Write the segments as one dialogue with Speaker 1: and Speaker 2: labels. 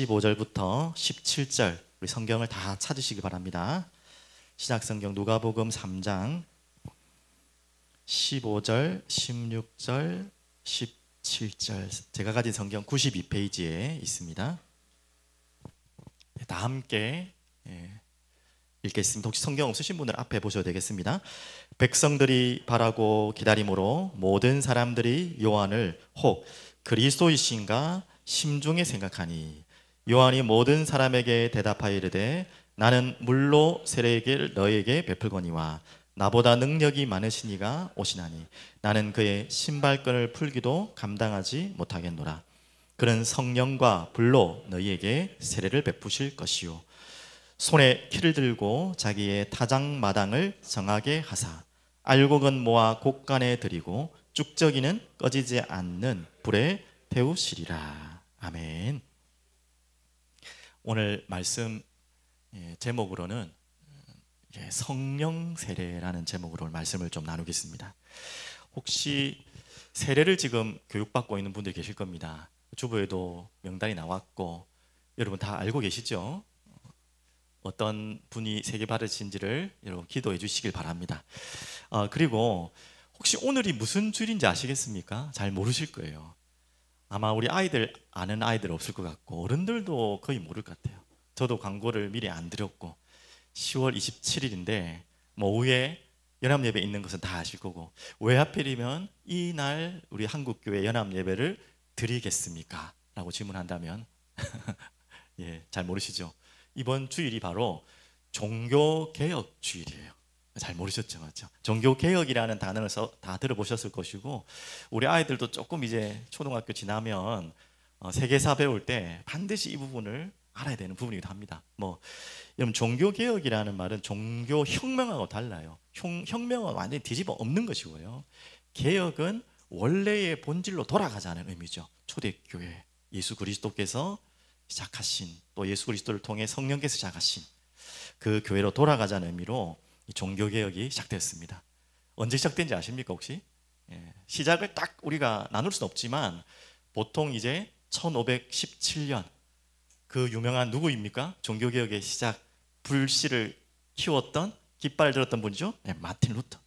Speaker 1: 15절부터 17절 우리 성경을 다 찾으시기 바랍니다. 신약 성경 누가복음 3장 15절, 16절, 17절 제가 가진 성경 92페이지에 있습니다. 다 함께 읽겠습니다. 혹시 성경 없으신 분은 앞에 보셔도 되겠습니다. 백성들이 바라고 기다림으로 모든 사람들이 요한을 혹 그리스도이신가 심중에 생각하니 요한이 모든 사람에게 대답하여 이르되 나는 물로 세례를 너에게 베풀거니와 나보다 능력이 많으시니가 오시나니 나는 그의 신발끈을 풀기도 감당하지 못하겠노라. 그는 성령과 불로 너희에게 세례를 베푸실 것이요 손에 키를 들고 자기의 타작마당을 정하게 하사 알곡은 모아 곡간에 들이고 쭉저기는 꺼지지 않는 불에 태우시리라. 아멘. 오늘 말씀 제목으로는 성령 세례라는 제목으로 말씀을 좀 나누겠습니다. 혹시 세례를 지금 교육받고 있는 분들 계실 겁니다. 주부에도 명단이 나왔고 여러분 다 알고 계시죠? 어떤 분이 세례 받으신지를 여러분 기도해 주시길 바랍니다. 그리고 혹시 오늘이 무슨 주일인지 아시겠습니까? 잘 모르실 거예요. 아마 우리 아이들 아는 아이들 없을 것 같고 어른들도 거의 모를 것 같아요. 저도 광고를 미리 안 드렸고 10월 27일인데 뭐 오후에 연합예배 있는 것은 다 아실 거고 왜 하필이면 이날 우리 한국교회 연합예배를 드리겠습니까? 라고 질문한다면 잘 모르시죠? 이번 주일이 바로 종교개혁 주일이에요. 잘 모르셨죠? 맞죠? 종교개혁이라는 단어를 다 들어보셨을 것이고 우리 아이들도 조금 이제 초등학교 지나면 세계사 배울 때 반드시 이 부분을 알아야 되는 부분이기도 합니다. 여러분 종교개혁이라는 말은 종교혁명하고 달라요. 혁명은 완전히 뒤집어 엎는 것이고요. 개혁은 원래의 본질로 돌아가자는 의미죠. 초대교회 예수 그리스도께서 시작하신 또 예수 그리스도를 통해 성령께서 시작하신 그 교회로 돌아가자는 의미로 종교개혁이 시작되었습니다. 언제 시작된지 아십니까 혹시? 시작을 딱 우리가 나눌 수는 없지만 보통 이제 1517년 그 유명한 누구입니까? 종교개혁의 시작 불씨를 키웠던 깃발을 들었던 분이죠. 마틴 루터.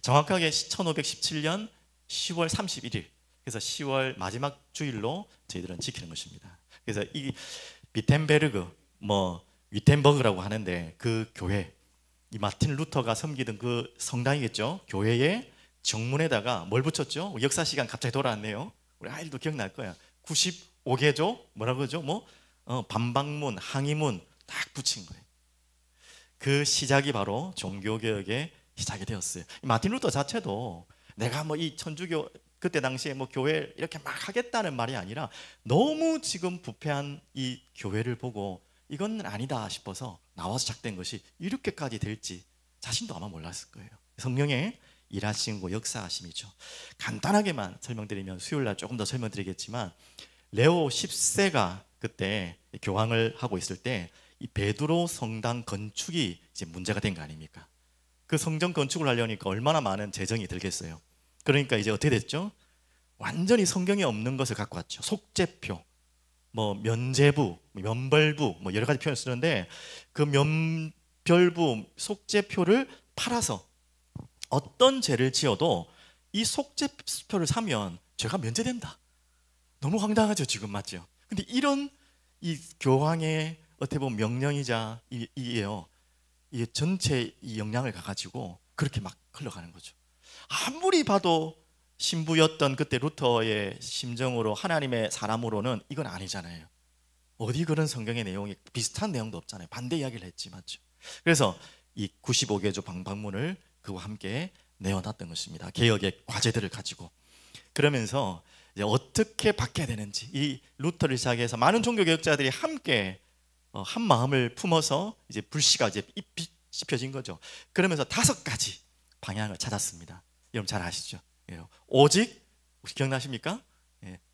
Speaker 1: 정확하게 1517년 10월 31일 그래서 10월 마지막 주일로 저희들은 지키는 것입니다. 그래서 이 비텐베르그 위텐버그라고 하는데 그 교회 이 마틴 루터가 섬기던 그 성당이겠죠. 교회의 정문에다가 뭘 붙였죠? 역사 시간 갑자기 돌아왔네요. 우리 아이들도 기억날 거야. 95개조 뭐라고 그러죠? 반박문, 항의문 딱 붙인 거예요. 그 시작이 바로 종교개혁의 시작이 되었어요. 마틴 루터 자체도 내가 이 천주교 그때 당시에 교회 이렇게 막 하겠다는 말이 아니라 너무 지금 부패한 이 교회를 보고 이건 아니다 싶어서 나와서 시작된 것이 이렇게까지 될지 자신도 아마 몰랐을 거예요. 성령의 일하신 거 역사하심이죠. 간단하게만 설명드리면 수요일날 조금 더 설명드리겠지만 레오 10세가 그때 교황을 하고 있을 때 이 베드로 성당 건축이 이제 문제가 된 거 아닙니까? 그 성전 건축을 하려니까 얼마나 많은 재정이 들겠어요. 그러니까 이제 어떻게 됐죠? 완전히 성경에 없는 것을 갖고 왔죠. 속죄표, 면죄부, 면벌부 여러 가지 표현을 쓰는데 그 면별부, 속죄표를 팔아서 어떤 죄를 지어도 이 속죄표를 사면 죄가 면제된다. 너무 황당하죠 지금 맞죠? 근데 이런 이 교황의 어떻게 보면 명령이자 이게요. 이게 전체 이 영향을 가가지고 그렇게 막 흘러가는 거죠. 아무리 봐도 신부였던 그때 루터의 심정으로 하나님의 사람으로는 이건 아니잖아요. 어디 그런 성경의 내용이 비슷한 내용도 없잖아요. 반대 이야기를 했지 맞죠? 그래서 이 95개조 방박문을 그와 함께 내어놨던 것입니다. 개혁의 과제들을 가지고 그러면서 이제 어떻게 바뀌어야 되는지 이 루터를 시작해서 많은 종교개혁자들이 함께 한 마음을 품어서 이제 불씨가 이제 빛이 펴진 거죠. 그러면서 5가지 방향을 찾았습니다. 여러분 잘 아시죠? 오직 혹시 기억나십니까?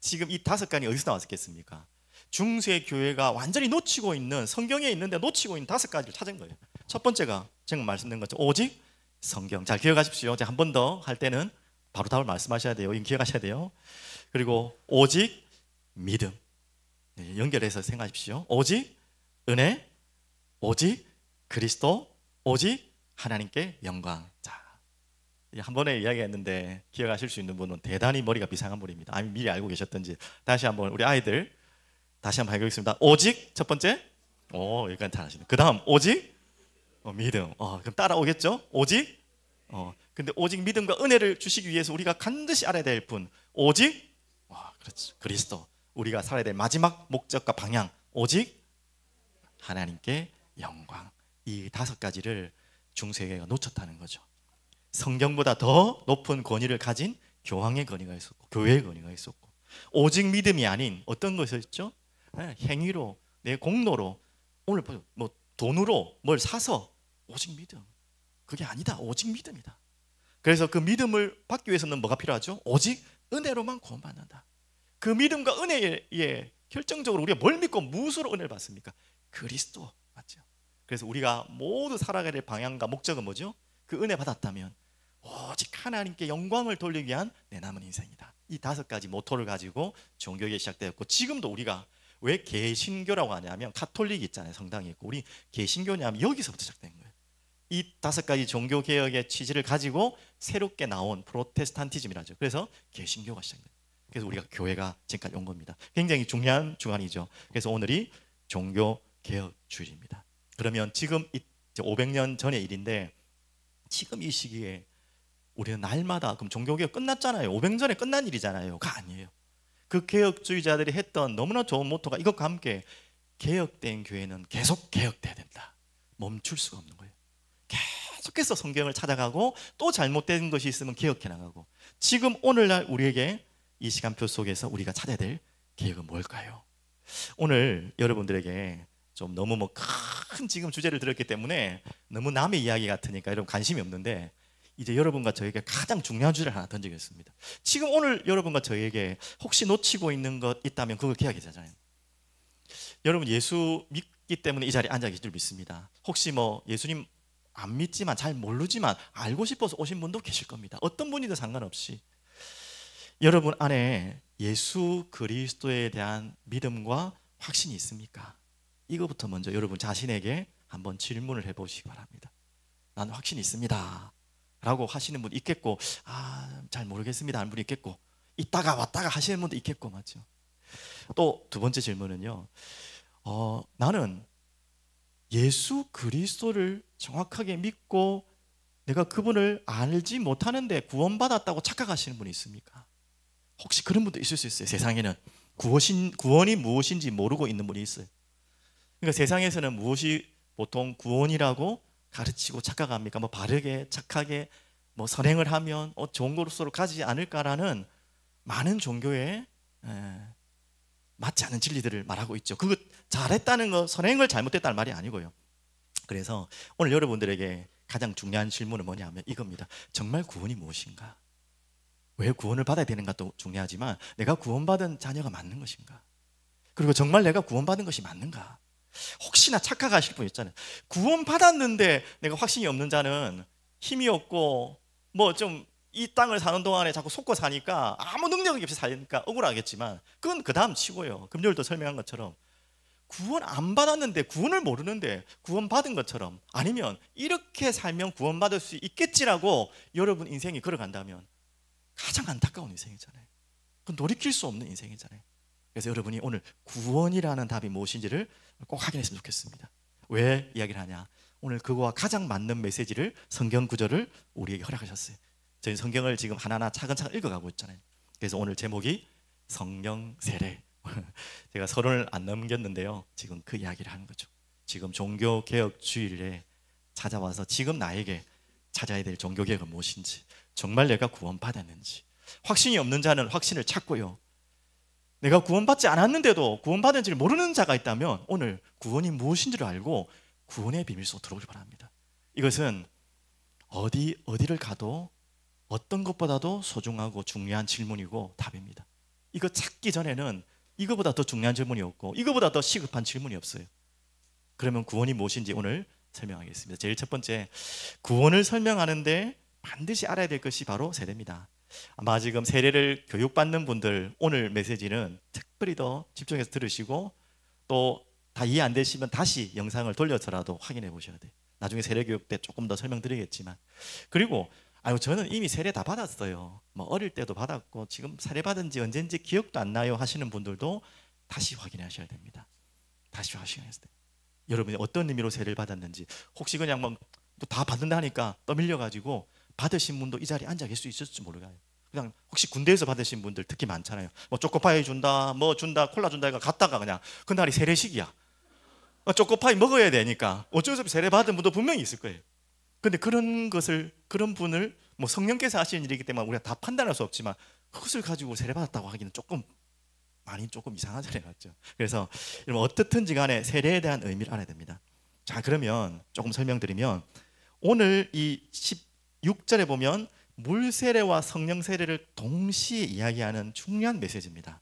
Speaker 1: 지금 이 5가지 어디서 나왔겠습니까? 중세 교회가 완전히 놓치고 있는 성경에 있는데 놓치고 있는 5가지를 찾은 거예요. 첫 번째가 제가 말씀드린 것처럼 오직 성경. 잘 기억하십시오. 한 번 더 할 때는 바로 답을 말씀하셔야 돼요. 이거 기억하셔야 돼요. 그리고 오직 믿음. 네, 연결해서 생각하십시오. 오직 은혜, 오직 그리스도, 오직 하나님께 영광. 자, 한 번에 이야기했는데 기억하실 수 있는 분은 대단히 머리가 비상한 분입니다. 아니 미리 알고 계셨던지. 다시 한번 우리 아이들 다시 한번 해보겠습니다. 오직 첫 번째, 여기까지 다 하시네. 그 다음 오직 믿음. 그럼 따라오겠죠? 오직 근데 오직 믿음과 은혜를 주시기 위해서 우리가 반드시 알아야 될 분, 오직 그렇죠, 그리스도. 우리가 살아야 될 마지막 목적과 방향, 오직 하나님께 영광. 이 5가지를 중세교회가 놓쳤다는 거죠. 성경보다 더 높은 권위를 가진 교황의 권위가 있었고, 교회의 권위가 있었고, 오직 믿음이 아닌 어떤 것이었죠? 행위로, 내 공로로, 오늘 뭐 돈으로 뭘 사서, 오직 믿음. 그게 아니다. 오직 믿음이다. 그래서 그 믿음을 받기 위해서는 뭐가 필요하죠? 오직 은혜로만 구원받는다. 그 믿음과 은혜에 결정적으로 우리가 뭘 믿고 무엇으로 은혜를 받습니까? 그리스도. 맞죠? 그래서 우리가 모두 살아가야 될 방향과 목적은 뭐죠? 그 은혜 받았다면 오직 하나님께 영광을 돌리기 위한 내 남은 인생이다. 이 5가지 모토를 가지고 종교가 시작되었고, 지금도 우리가 왜 개신교라고 하냐면, 가톨릭이 있잖아요, 성당이 있고, 우리 개신교냐면 여기서부터 시작된 거예요. 이 5가지 종교개혁의 취지를 가지고 새롭게 나온 프로테스탄티즘이라죠. 그래서 개신교가 시작돼요. 그래서 우리가 교회가 지금까지 온 겁니다. 굉장히 중요한 주간이죠. 그래서 오늘이 종교개혁주일입니다. 그러면 지금 500년 전의 일인데, 지금 이 시기에 우리는 날마다, 그럼 종교개혁 끝났잖아요. 500년 전에 끝난 일이잖아요. 가 아니에요. 그 개혁주의자들이 했던 너무나 좋은 모토가 이것과 함께, 개혁된 교회는 계속 개혁돼야 된다. 멈출 수가 없는 거예요. 계속해서 성경을 찾아가고, 또 잘못된 것이 있으면 개혁해 나가고. 지금 오늘날 우리에게 이 시간표 속에서 우리가 찾아야 될 개혁은 뭘까요? 오늘 여러분들에게 좀 너무 큰 지금 주제를 드렸기 때문에 너무 남의 이야기 같으니까 여러분 관심이 없는데, 이제 여러분과 저에게 가장 중요한 주제를 하나 던지겠습니다. 지금 오늘 여러분과 저에게 혹시 놓치고 있는 것 있다면 그걸 기억해야 되잖아요. 여러분 예수 믿기 때문에 이 자리에 앉아 계실 줄 믿습니다. 혹시 뭐 예수님 안 믿지만, 잘 모르지만 알고 싶어서 오신 분도 계실 겁니다. 어떤 분이든 상관없이 여러분 안에 예수 그리스도에 대한 믿음과 확신이 있습니까? 이거부터 먼저 여러분 자신에게 한번 질문을 해보시기 바랍니다. 나는 확신이 있습니다 라고 하시는 분 있겠고, 잘 모르겠습니다 하는 분이 있겠고, 있다가 왔다가 하시는 분도 있겠고, 맞죠? 또 두 번째 질문은요, 나는 예수 그리스도를 정확하게 믿고 내가 그분을 알지 못하는데 구원받았다고 착각하시는 분이 있습니까? 혹시 그런 분도 있을 수 있어요. 세상에는 구원이 무엇인지 모르고 있는 분이 있어요. 그러니까 세상에서는 무엇이 보통 구원이라고 가르치고 착각합니까? 뭐 바르게 착하게 뭐 선행을 하면 좋은 곳으로 가지 않을까라는 많은 종교에 맞지 않은 진리들을 말하고 있죠. 그거 잘했다는 거, 선행을 잘못했다는 말이 아니고요. 그래서 오늘 여러분들에게 가장 중요한 질문은 뭐냐면 이겁니다. 정말 구원이 무엇인가? 왜 구원을 받아야 되는가도 중요하지만, 내가 구원받은 자녀가 맞는 것인가? 그리고 정말 내가 구원받은 것이 맞는가? 혹시나 착각하실 분 있잖아요. 구원받았는데 내가 확신이 없는 자는 힘이 없고 뭐 좀 이 땅을 사는 동안에 자꾸 속고 사니까 아무 능력이 없이 사니까 억울하겠지만, 그건 그 다음 치고요. 금요일도 설명한 것처럼 구원 안 받았는데, 구원을 모르는데 구원 받은 것처럼, 아니면 이렇게 살면 구원 받을 수 있겠지라고 여러분 인생이 걸어간다면 가장 안타까운 인생이잖아요. 그건 돌이킬 수 없는 인생이잖아요. 그래서 여러분이 오늘 구원이라는 답이 무엇인지를 꼭 확인했으면 좋겠습니다. 왜 이야기를 하냐? 오늘 그거와 가장 맞는 메시지를, 성경 구절을 우리에게 허락하셨어요. 저희 성경을 지금 하나하나 차근차근 읽어가고 있잖아요. 그래서 오늘 제목이 성령 세례. 제가 서론을 안 넘겼는데요, 지금 그 이야기를 하는 거죠. 지금 종교개혁 주일에 찾아와서 지금 나에게 찾아야 될 종교개혁은 무엇인지, 정말 내가 구원받았는지. 확신이 없는 자는 확신을 찾고요, 내가 구원받지 않았는데도 구원받은지를 모르는 자가 있다면 오늘 구원이 무엇인지를 알고 구원의 비밀 속으로 들어오길 바랍니다. 이것은 어디를 가도 어떤 것보다도 소중하고 중요한 질문이고 답입니다. 이거 찾기 전에는 이거보다 더 중요한 질문이 없고 이거보다 더 시급한 질문이 없어요. 그러면 구원이 무엇인지 오늘 설명하겠습니다. 제일 첫 번째, 구원을 설명하는데 반드시 알아야 될 것이 바로 세례입니다. 아마 지금 세례를 교육받는 분들 오늘 메시지는 특별히 더 집중해서 들으시고 또 다 이해 안 되시면 다시 영상을 돌려서라도 확인해 보셔야 돼요. 나중에 세례교육 때 조금 더 설명드리겠지만. 그리고 아유 저는 이미 세례 다 받았어요. 뭐 어릴 때도 받았고 지금 세례 받은 지 언젠지 기억도 안 나요 하시는 분들도 다시 확인하셔야 됩니다. 다시 확인하셔야 돼요. 여러분이 어떤 의미로 세례를 받았는지. 혹시 그냥 뭐 다 받는다니까 떠밀려 가지고 받으신 분도 이 자리에 앉아 계실 수 있을지 모르겠어요. 그냥 혹시 군대에서 받으신 분들 특히 많잖아요. 뭐 초코파이 준다, 뭐 준다, 콜라 준다 이거 갔다가 그냥 그날이 세례식이야. 초코파이 먹어야 되니까 어쩔 수 없이 세례 받은 분도 분명히 있을 거예요. 근데 그런 분을 뭐 성령께서 하시는 일이기 때문에 우리가 다 판단할 수 없지만 그것을 가지고 세례 받았다고 하기는 조금 이상한 세례 같죠. 그래서 여러분 어떻든지 간에 세례에 대한 의미를 알아야 됩니다. 자, 그러면 조금 설명드리면 오늘 이 16절에 보면 물 세례와 성령 세례를 동시에 이야기하는 중요한 메시지입니다.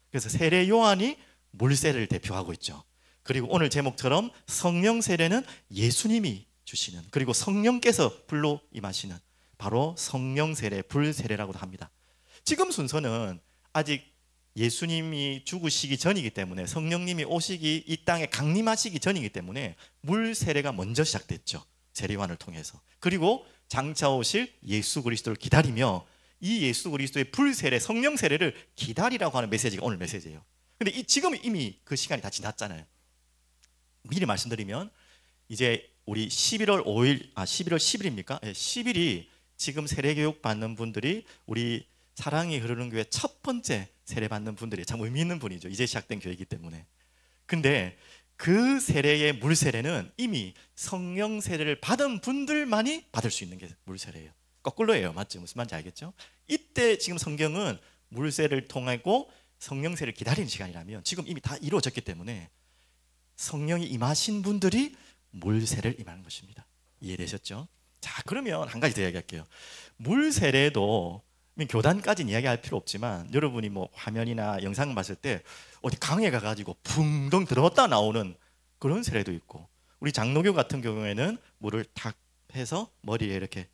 Speaker 1: 그래서 세례 요한이 물 세례를 대표하고 있죠. 그리고 오늘 제목처럼 성령 세례는 예수님이 주시는, 그리고 성령께서 불로 임하시는 바로 성령 세례, 불 세례라고도 합니다. 지금 순서는 아직 예수님이 죽으시기 전이기 때문에, 성령님이 오시기 이 땅에 강림하시기 전이기 때문에 물 세례가 먼저 시작됐죠. 세례요한을 통해서. 그리고 장차 오실 예수 그리스도를 기다리며 이 예수 그리스도의 불 세례, 성령 세례를 기다리라고 하는 메시지가 오늘 메시지예요. 근데 지금 이미 그 시간이 다 지났잖아요. 미리 말씀드리면 이제 우리 11월 10일입니까? 네, 10일이 지금 세례교육 받는 분들이 우리 사랑이 흐르는 교회 첫 번째 세례 받는 분들이 참 의미 있는 분이죠. 이제 시작된 교회이기 때문에. 근데 그 세례의 물 세례는 이미 성령 세례를 받은 분들만이 받을 수 있는 게 물 세례예요. 거꾸로예요. 맞죠? 무슨 말인지 알겠죠? 이때 지금 성경은 물 세례를 통하고 성령 세례를 기다리는 시간이라면 지금 이미 다 이루어졌기 때문에 성령이 임하신 분들이 물 세례를 임하는 것입니다. 이해되셨죠? 자, 그러면 한 가지 더 이야기할게요. 물 세례도 교단까지는 이야기할 필요 없지만 여러분이 뭐 화면이나 영상 봤을 때 어디 강에 가가지고 붕덩 들어갔다 나오는 그런 세례도 있고, 우리 장로교 같은 경우에는 물을 탁 해서 머리에 이렇게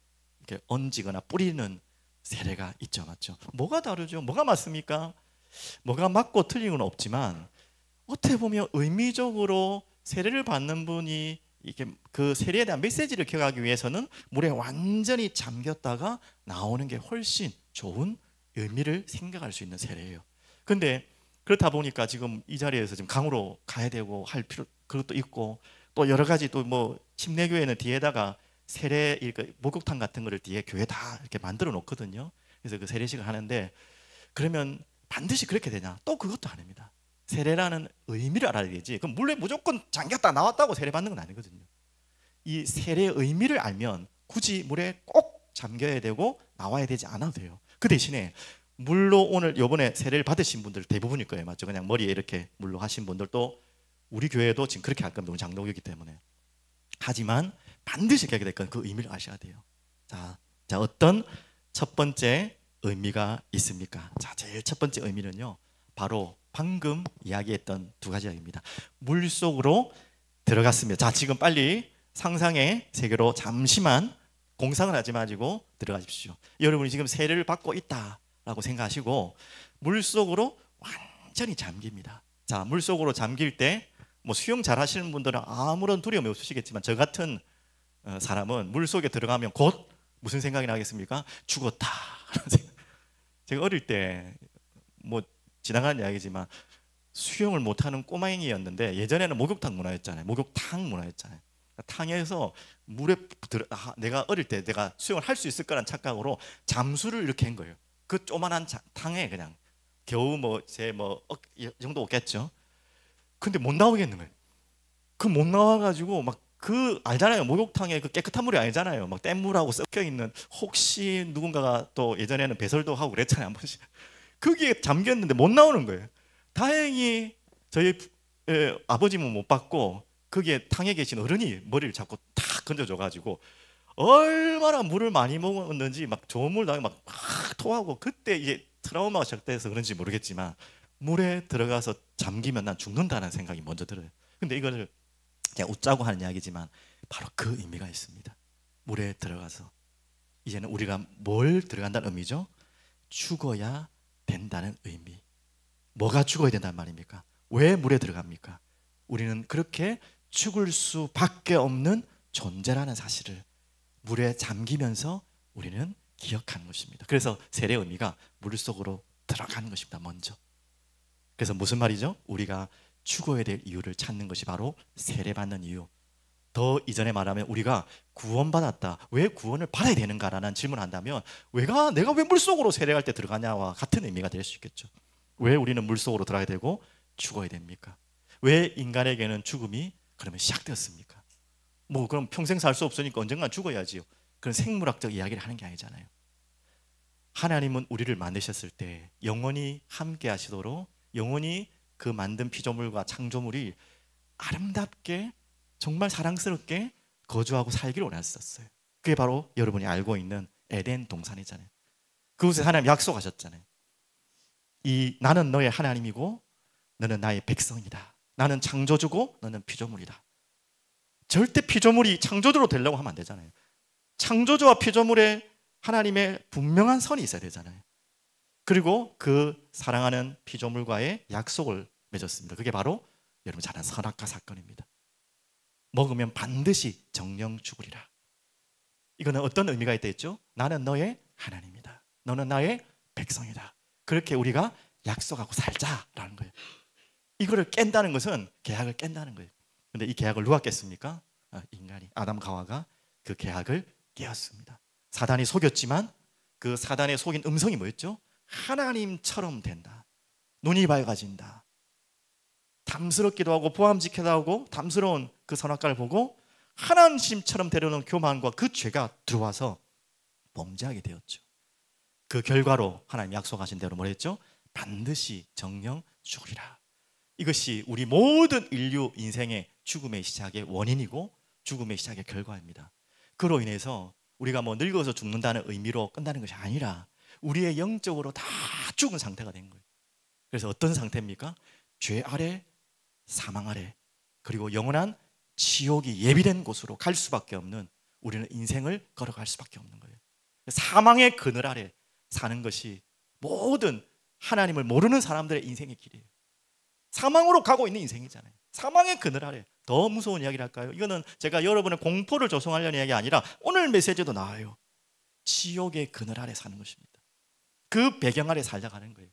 Speaker 1: 얹거나 뿌리는 세례가 있죠. 맞죠? 뭐가 다르죠? 뭐가 맞습니까? 뭐가 맞고 틀린 건 없지만 어떻게 보면 의미적으로 세례를 받는 분이 이게 그 세례에 대한 메시지를 기억하기 위해서는 물에 완전히 잠겼다가 나오는 게 훨씬 좋은 의미를 생각할 수 있는 세례예요. 근데 그렇다 보니까 지금 이 자리에서 지금 강으로 가야 되고 할 필요 그것도 있고, 또 여러 가지 또 뭐 침례교회는 뒤에다가 세례 목욕탕 같은 거를 뒤에 교회 다 이렇게 만들어 놓거든요. 그래서 그 세례식을 하는데 그러면 반드시 그렇게 되냐? 또 그것도 아닙니다. 세례라는 의미를 알아야 되지. 그럼 물에 무조건 잠겼다 나왔다고 세례 받는 건 아니거든요. 이 세례의 의미를 알면 굳이 물에 꼭 잠겨야 되고 나와야 되지 않아도 돼요. 그 대신에 물로 오늘 이번에 세례를 받으신 분들 대부분일 거예요. 맞죠? 그냥 머리에 이렇게 물로 하신 분들도 우리 교회도 지금 그렇게 할 겁니다. 우리 장로교이기 때문에. 하지만 반드시 그렇게 될 건 그 의미를 아셔야 돼요. 자, 어떤 첫 번째 의미가 있습니까? 자, 제일 첫 번째 의미는요, 바로 방금 이야기했던 두 가지 이야기입니다. 물 속으로 들어갔습니다. 자, 지금 빨리 상상의 세계로 잠시만 공상을 하지 마시고 들어가십시오. 여러분이 지금 세례를 받고 있다라고 생각하시고 물 속으로 완전히 잠깁니다. 자, 물 속으로 잠길 때 뭐 수영 잘 하시는 분들은 아무런 두려움이 없으시겠지만 저 같은 사람은 물 속에 들어가면 곧 무슨 생각이 나겠습니까? 죽었다. 제가 어릴 때 뭐 지나가는 이야기지만 수영을 못하는 꼬마행이였는데 예전에는 목욕탕 문화였잖아요. 목욕탕 문화였잖아요. 탕에서 물에 내가 어릴 때 내가 수영을 할 수 있을 거란 착각으로 잠수를 이렇게 한 거예요. 그 조만한 탕에 그냥 겨우 이 정도 없겠죠. 근데 못 나오겠는 거예요. 그 못 나와가지고 막 알잖아요. 목욕탕에 그 깨끗한 물이 아니잖아요. 막 뗏물하고 섞여 있는, 혹시 누군가가 또 예전에는 배설도 하고 그랬잖아요. 한 번씩. 거기에 잠겼는데 못 나오는 거예요. 다행히 저희 아버지는 못 봤고 거기에 탕에 계신 어른이 머리를 잡고 탁 건져줘가지고 얼마나 물을 많이 먹었는지 막 좋은 물 나게 막 토하고, 그때 이제 트라우마가 시작돼서 그런지 모르겠지만 물에 들어가서 잠기면 난 죽는다는 생각이 먼저 들어요. 근데 이거를 그냥 웃자고 하는 이야기지만 바로 그 의미가 있습니다. 물에 들어가서 이제는 우리가 뭘 들어간다는 의미죠? 죽어야 된다는 의미. 뭐가 죽어야 된다는 말입니까? 왜 물에 들어갑니까? 우리는 그렇게 죽을 수밖에 없는 존재라는 사실을 물에 잠기면서 우리는 기억하는 것입니다. 그래서 세례의 의미가 물속으로 들어가는 것입니다. 먼저. 그래서 무슨 말이죠? 우리가 죽어야 될 이유를 찾는 것이 바로 세례받는 이유. 더 이전에 말하면 우리가 구원받았다, 왜 구원을 받아야 되는가라는 질문을 한다면 내가 왜 물속으로 세례할 때 들어가냐와 같은 의미가 될 수 있겠죠. 왜 우리는 물속으로 들어가야 되고 죽어야 됩니까? 왜 인간에게는 죽음이 그러면 시작되었습니까? 뭐 그럼 평생 살 수 없으니까 언젠간 죽어야지요. 그런 생물학적 이야기를 하는 게 아니잖아요. 하나님은 우리를 만드셨을 때 영원히 함께 하시도록, 영원히 그 만든 피조물과 창조물이 아름답게 정말 사랑스럽게 거주하고 살기를 원하셨어요. 그게 바로 여러분이 알고 있는 에덴 동산이잖아요. 그곳에 하나님 약속하셨잖아요. 나는 너의 하나님이고 너는 나의 백성이다. 나는 창조주고 너는 피조물이다. 절대 피조물이 창조주로 되려고 하면 안 되잖아요. 창조주와 피조물에 하나님의 분명한 선이 있어야 되잖아요. 그리고 그 사랑하는 피조물과의 약속을 맺었습니다. 그게 바로 여러분 잘 아는 선악과 사건입니다. 먹으면 반드시 정령 죽으리라. 이거는 어떤 의미가 있다 했죠? 나는 너의 하나님이다. 너는 나의 백성이다. 그렇게 우리가 약속하고 살자라는 거예요. 이거를 깬다는 것은 계약을 깬다는 거예요. 근데 이 계약을 누가 깼습니까? 인간이, 아담과 하와가 그 계약을 깨었습니다. 사단이 속였지만 그 사단의 속인 음성이 뭐였죠? 하나님처럼 된다. 눈이 밝아진다. 담스럽기도 하고 보암직하기도 하고 담스러운 그 선악과를 보고 하나님처럼 되려는 교만과 그 죄가 들어와서 범죄하게 되었죠. 그 결과로 하나님 약속하신 대로 뭐랬죠? 반드시 정령 죽으리라. 이것이 우리 모든 인류 인생의 죽음의 시작의 원인이고 죽음의 시작의 결과입니다. 그로 인해서 우리가 뭐 늙어서 죽는다는 의미로 끝나는 것이 아니라 우리의 영적으로 다 죽은 상태가 된 거예요. 그래서 어떤 상태입니까? 죄 아래, 사망 아래, 그리고 영원한 지옥이 예비된 곳으로 갈 수밖에 없는, 우리는 인생을 걸어갈 수밖에 없는 거예요. 사망의 그늘 아래 사는 것이 모든 하나님을 모르는 사람들의 인생의 길이에요. 사망으로 가고 있는 인생이잖아요. 사망의 그늘 아래. 더 무서운 이야기를 할까요? 이거는 제가 여러분의 공포를 조성하려는 이야기가 아니라 오늘 메시지도 나와요. 지옥의 그늘 아래 사는 것입니다. 그 배경 아래 살아가는 거예요.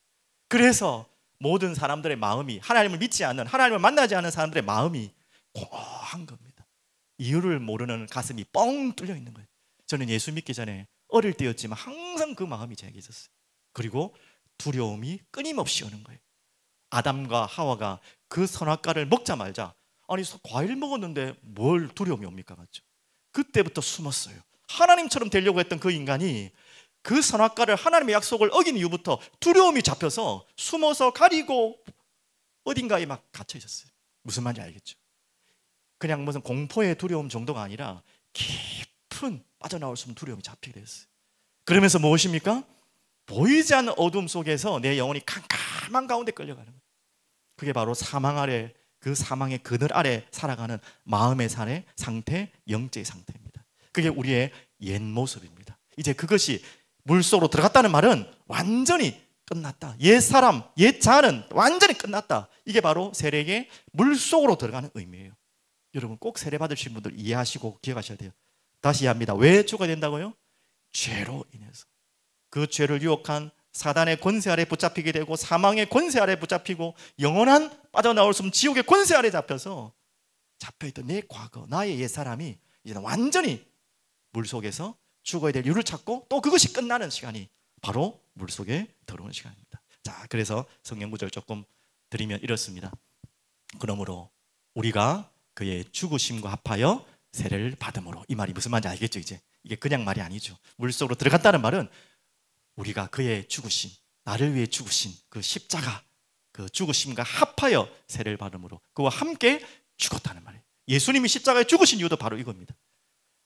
Speaker 1: 그래서 모든 사람들의 마음이, 하나님을 믿지 않는, 하나님을 만나지 않는 사람들의 마음이 공허한 겁니다. 이유를 모르는 가슴이 뻥 뚫려 있는 거예요. 저는 예수 믿기 전에 어릴 때였지만 항상 그 마음이 제게 있었어요. 그리고 두려움이 끊임없이 오는 거예요. 아담과 하와가 그 선악과를 먹자 말자, 아니 과일 먹었는데 뭘 두려움이 옵니까? 맞죠? 그때부터 숨었어요. 하나님처럼 되려고 했던 그 인간이 그 선악과를, 하나님의 약속을 어긴 이후부터 두려움이 잡혀서 숨어서 가리고 어딘가에 막 갇혀 있었어요. 무슨 말인지 알겠죠? 그냥 무슨 공포의 두려움 정도가 아니라 깊은 빠져나올 수 없는 두려움이 잡히게 됐어요. 그러면서 무엇입니까? 보이지 않는 어둠 속에서 내 영혼이 캄캄한 가운데 끌려가는 거예요. 그게 바로 사망 아래, 그 사망의 그늘 아래 살아가는 마음의 상태, 영적의 상태입니다. 그게 우리의 옛 모습입니다. 이제 그것이 물속으로 들어갔다는 말은 완전히 끝났다. 옛 사람, 옛 자는 완전히 끝났다. 이게 바로 세례의 물속으로 들어가는 의미예요. 여러분 꼭 세례 받으신 분들 이해하시고 기억하셔야 돼요. 다시 합니다. 왜 죽어야 된다고요? 죄로 인해서. 그 죄를 유혹한 사단의 권세 아래 붙잡히게 되고 사망의 권세 아래 붙잡히고 영원한 빠져나올 수 없는 지옥의 권세 아래 잡혀있던 내 과거, 나의 옛사람이 이제는 완전히 물속에서 죽어야 될 이유를 찾고 또 그것이 끝나는 시간이 바로 물속에 들어오는 시간입니다. 자, 그래서 성경 구절 조금 드리면 이렇습니다. 그러므로 우리가 그의 죽으심과 합하여 세례를 받음으로, 이 말이 무슨 말인지 알겠죠? 이제 이게 그냥 말이 아니죠. 물속으로 들어갔다는 말은 우리가 그의 죽으심, 나를 위해 죽으신 그 십자가, 그 죽으심과 합하여 세례를 받음으로 그와 함께 죽었다는 말이에요. 예수님이 십자가에 죽으신 이유도 바로 이겁니다.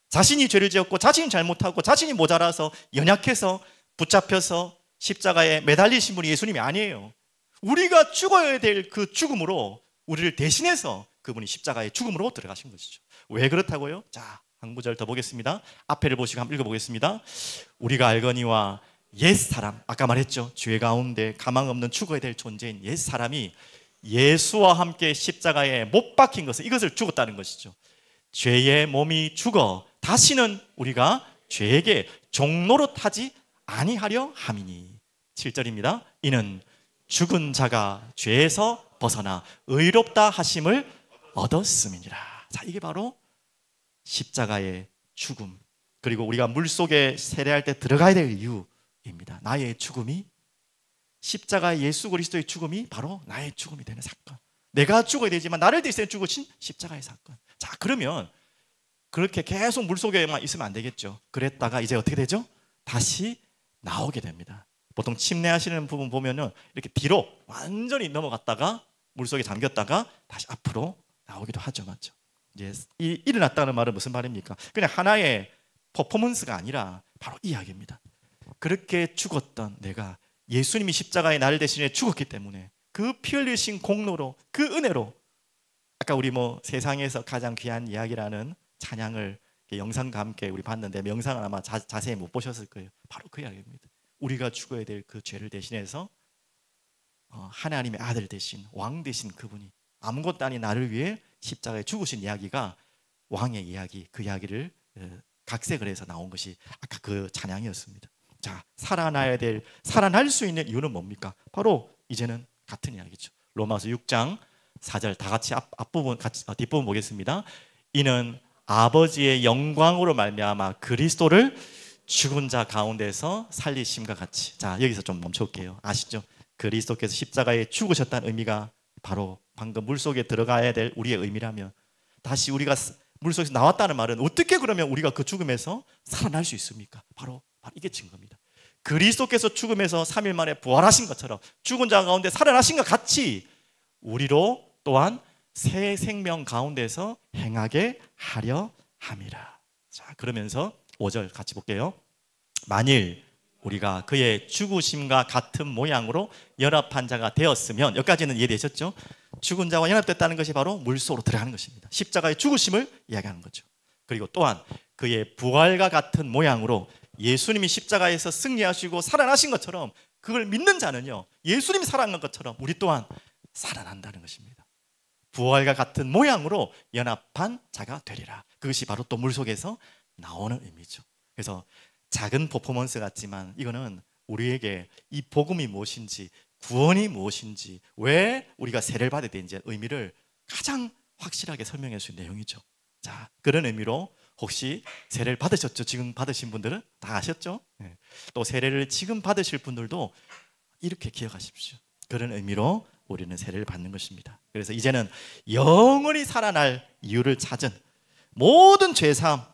Speaker 1: 자신이 죄를 지었고 자신이 잘못하고 자신이 모자라서 연약해서 붙잡혀서 십자가에 매달리신 분이 예수님이 아니에요. 우리가 죽어야 될 그 죽음으로 우리를 대신해서 그분이 십자가의 죽음으로 들어가신 것이죠. 왜 그렇다고요? 자, 한 구절 더 보겠습니다. 앞에를 보시고 한번 읽어보겠습니다. 우리가 알거니와 옛사람, 아까 말했죠. 죄 가운데 가망 없는 죽어야 될 존재인 옛사람이 예수와 함께 십자가에 못 박힌 것은 이것을 죽었다는 것이죠. 죄의 몸이 죽어 다시는 우리가 죄에게 종로로 타지 아니하려 함이니. 7절입니다. 이는 죽은 자가 죄에서 벗어나 의롭다 하심을 얻었음이니라. 자, 이게 바로 십자가의 죽음, 그리고 우리가 물속에 세례할 때 들어가야 될 이유입니다. 나의 죽음이, 십자가의 예수 그리스도의 죽음이 바로 나의 죽음이 되는 사건. 내가 죽어야 되지만 나를 대신해 죽으신 십자가의 사건. 자, 그러면 그렇게 계속 물속에만 있으면 안 되겠죠. 그랬다가 이제 어떻게 되죠? 다시 나오게 됩니다. 보통 침례하시는 부분 보면은 이렇게 뒤로 완전히 넘어갔다가 물속에 잠겼다가 다시 앞으로 나오기도 하죠. 맞죠? 이제 일어났다는 말은 무슨 말입니까? 그냥 하나의 퍼포먼스가 아니라 바로 이 이야기입니다. 그렇게 죽었던 내가, 예수님이 십자가에 나를 대신해 죽었기 때문에 그 피 흘리신 공로로, 그 은혜로, 아까 우리 세상에서 가장 귀한 이야기라는 찬양을 영상과 함께 우리 봤는데, 영상은 아마 자세히 못 보셨을 거예요. 바로 그 이야기입니다. 우리가 죽어야 될 그 죄를 대신해서 하나님의 아들 대신, 왕 대신 그분이 아무것도 아닌 나를 위해 십자가에 죽으신 이야기가 왕의 이야기, 그 이야기를 각색을 해서 나온 것이 아까 그 찬양이었습니다. 자, 살아날 수 있는 이유는 뭡니까? 바로 이제는 같은 이야기죠. 로마서 6장 4절 다 같이 앞부분, 뒷부분 보겠습니다. 이는 아버지의 영광으로 말미암아 그리스도를 죽은 자 가운데서 살리심과 같이. 자, 여기서 좀 멈춰올게요. 아시죠? 그리스도께서 십자가에 죽으셨다는 의미가 바로 방금 물속에 들어가야 될 우리의 의미라면, 다시 우리가 물속에서 나왔다는 말은 어떻게 그러면 우리가 그 죽음에서 살아날 수 있습니까? 바로 이게 증거입니다. 그리스도께서 죽음에서 3일 만에 부활하신 것처럼, 죽은 자 가운데 살아나신 것 같이 우리로 또한 새 생명 가운데서 행하게 하려 함이라. 자, 그러면서 5절 같이 볼게요. 만일 우리가 그의 죽으심과 같은 모양으로 연합한 자가 되었으면, 여기까지는 이해되셨죠? 죽은 자와 연합됐다는 것이 바로 물속으로 들어가는 것입니다. 십자가의 죽으심을 이야기하는 거죠. 그리고 또한 그의 부활과 같은 모양으로 예수님이 십자가에서 승리하시고 살아나신 것처럼, 그걸 믿는 자는요, 예수님이 살아난 것처럼 우리 또한 살아난다는 것입니다. 부활과 같은 모양으로 연합한 자가 되리라. 그것이 바로 또 물속에서 나오는 의미죠. 그래서 작은 퍼포먼스 같지만 이거는 우리에게 이 복음이 무엇인지, 구원이 무엇인지, 왜 우리가 세례를 받아야 되는지 의미를 가장 확실하게 설명할 수 있는 내용이죠. 자, 그런 의미로 혹시 세례를 받으셨죠? 지금 받으신 분들은 다 아셨죠? 네. 또 세례를 지금 받으실 분들도 이렇게 기억하십시오. 그런 의미로 우리는 세례를 받는 것입니다. 그래서 이제는 영원히 살아날 이유를 찾은 모든 죄사함,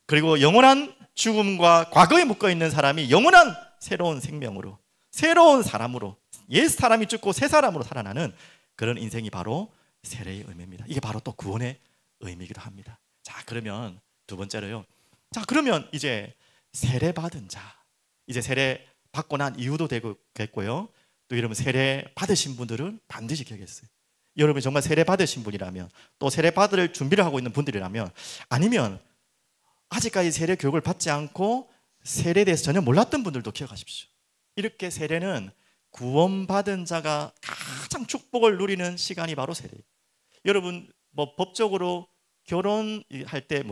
Speaker 1: 그리고 영원한 죽음과 과거에 묶어있는 사람이 영원한 새로운 생명으로, 새로운 사람으로, 옛 사람이 죽고 새 사람으로 살아나는 그런 인생이 바로 세례의 의미입니다. 이게 바로 또 구원의 의미이기도 합니다. 자, 그러면 두 번째로요. 자, 그러면 이제 세례 받은 자, 이제 세례 받고 난 이유도 되겠고요. 또 여러분 세례 받으신 분들은 반드시 기억했어요. 여러분 정말 세례 받으신 분이라면, 또 세례 받을 준비를 하고 있는 분들이라면, 아니면 아직까지 세례 교육을 받지 않고 세례에 대해서 전혀 몰랐던 분들도 기억하십시오. 이렇게 세례는 구원받은 자가 가장 축복을 누리는 시간이 바로 세례예요. 여러분 법적으로 결혼할 때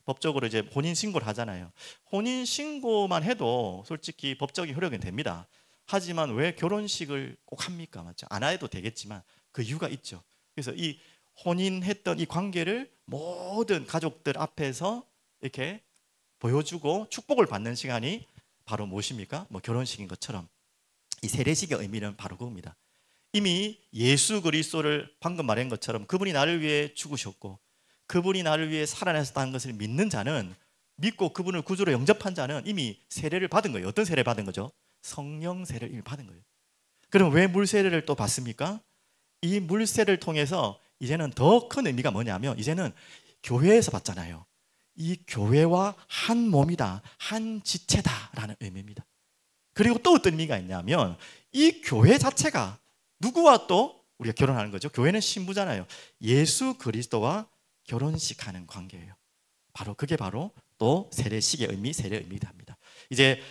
Speaker 1: 법적으로 이제 혼인 신고를 하잖아요. 혼인 신고만 해도 솔직히 법적인 효력은 됩니다. 하지만 왜 결혼식을 꼭 합니까? 맞죠? 안 해도 되겠지만 그 이유가 있죠. 그래서 이 혼인했던 이 관계를 모든 가족들 앞에서 이렇게 보여주고 축복을 받는 시간이 바로 무엇입니까? 결혼식인 것처럼 이 세례식의 의미는 바로 그겁니다. 이미 예수 그리스도를 방금 말한 것처럼 그분이 나를 위해 죽으셨고 그분이 나를 위해 살아나셨다는 것을 믿는 자는, 믿고 그분을 구주로 영접한 자는 이미 세례를 받은 거예요. 어떤 세례를 받은 거죠? 성령 세례를 이미 받은 거예요. 그럼 왜 물세례를 또 받습니까? 이 물세례를 통해서 이제는 더 큰 의미가 뭐냐면, 이제는 교회에서 받잖아요. 이 교회와 한 몸이다, 한 지체다라는 의미입니다. 그리고 또 어떤 의미가 있냐면, 이 교회 자체가 누구와 또 우리가 결혼하는 거죠? 교회는 신부잖아요. 예수 그리스도와 결혼식하는 관계예요. 그게 바로 또 세례식의 의미, 세례의 의미이기도 합니다. 이제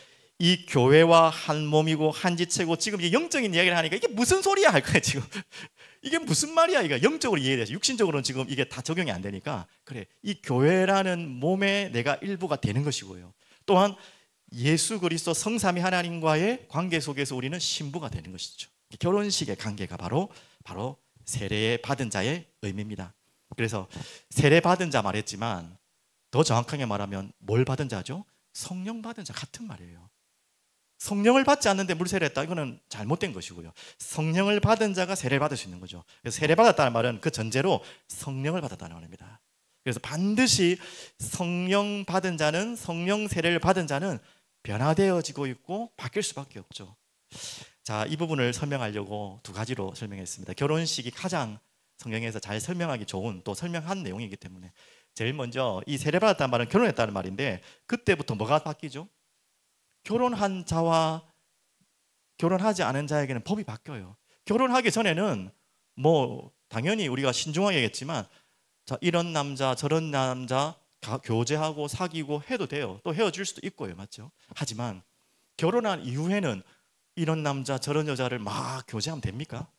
Speaker 1: 이 교회와 한 몸이고 한 지체고, 지금 이 영적인 이야기를 하니까 이게 무슨 소리야 할 거야 지금. 이게 무슨 말이야 이거. 영적으로 이해돼서 육신적으로는 지금 이게 다 적용이 안 되니까, 그래, 이 교회라는 몸의 내가 일부가 되는 것이고요, 또한 예수 그리스도 성삼위 하나님과의 관계 속에서 우리는 신부가 되는 것이죠. 결혼식의 관계가 바로 세례 받은 자의 의미입니다. 그래서 세례 받은 자 말했지만 더 정확하게 말하면 뭘 받은 자죠? 성령 받은 자 같은 말이에요. 성령을 받지 않는데 물세례 했다, 이거는 잘못된 것이고요, 성령을 받은 자가 세례를 받을 수 있는 거죠. 그래서 세례 받았다는 말은 그 전제로 성령을 받았다는 말입니다. 그래서 반드시 성령 받은 자는, 성령 세례를 받은 자는 변화되어지고 있고 바뀔 수밖에 없죠. 자, 이 부분을 설명하려고 두 가지로 설명했습니다. 결혼식이 가장 성경에서 잘 설명하기 좋은, 또 설명한 내용이기 때문에 제일 먼저 이 세례받았다는 말은 결혼했다는 말인데, 그때부터 뭐가 바뀌죠? 결혼한 자와 결혼하지 않은 자에게는 법이 바뀌어요. 결혼하기 전에는 뭐 당연히 우리가 신중하게 얘기했지만, 자, 이런 남자 저런 남자 교제하고 사귀고 해도 돼요. 또 헤어질 수도 있고요, 맞죠? 하지만 결혼한 이후에는 이런 남자 저런 여자를 막 교제하면 됩니까?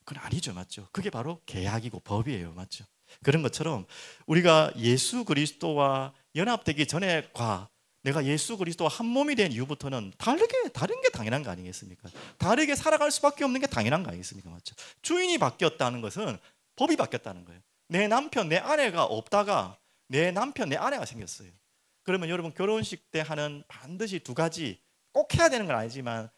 Speaker 1: 그건 아니죠, 맞죠? 그게 바로 계약이고 법이에요, 맞죠? 그런 것처럼 우리가 예수 그리스도와 연합되기 전에과 내가 예수 그리스도와 한 몸이 된 이후부터는 다른 게 당연한 거 아니겠습니까? 다르게 살아갈 수밖에 없는 게 당연한 거 아니겠습니까? 맞죠? 주인이 바뀌었다는 것은 법이 바뀌었다는 거예요. 내 남편, 내 아내가 없다가 내 남편, 내 아내가 생겼어요. 그러면 여러분, 결혼식 때 하는 반드시 두 가지, 꼭 해야 되는 건 아니지만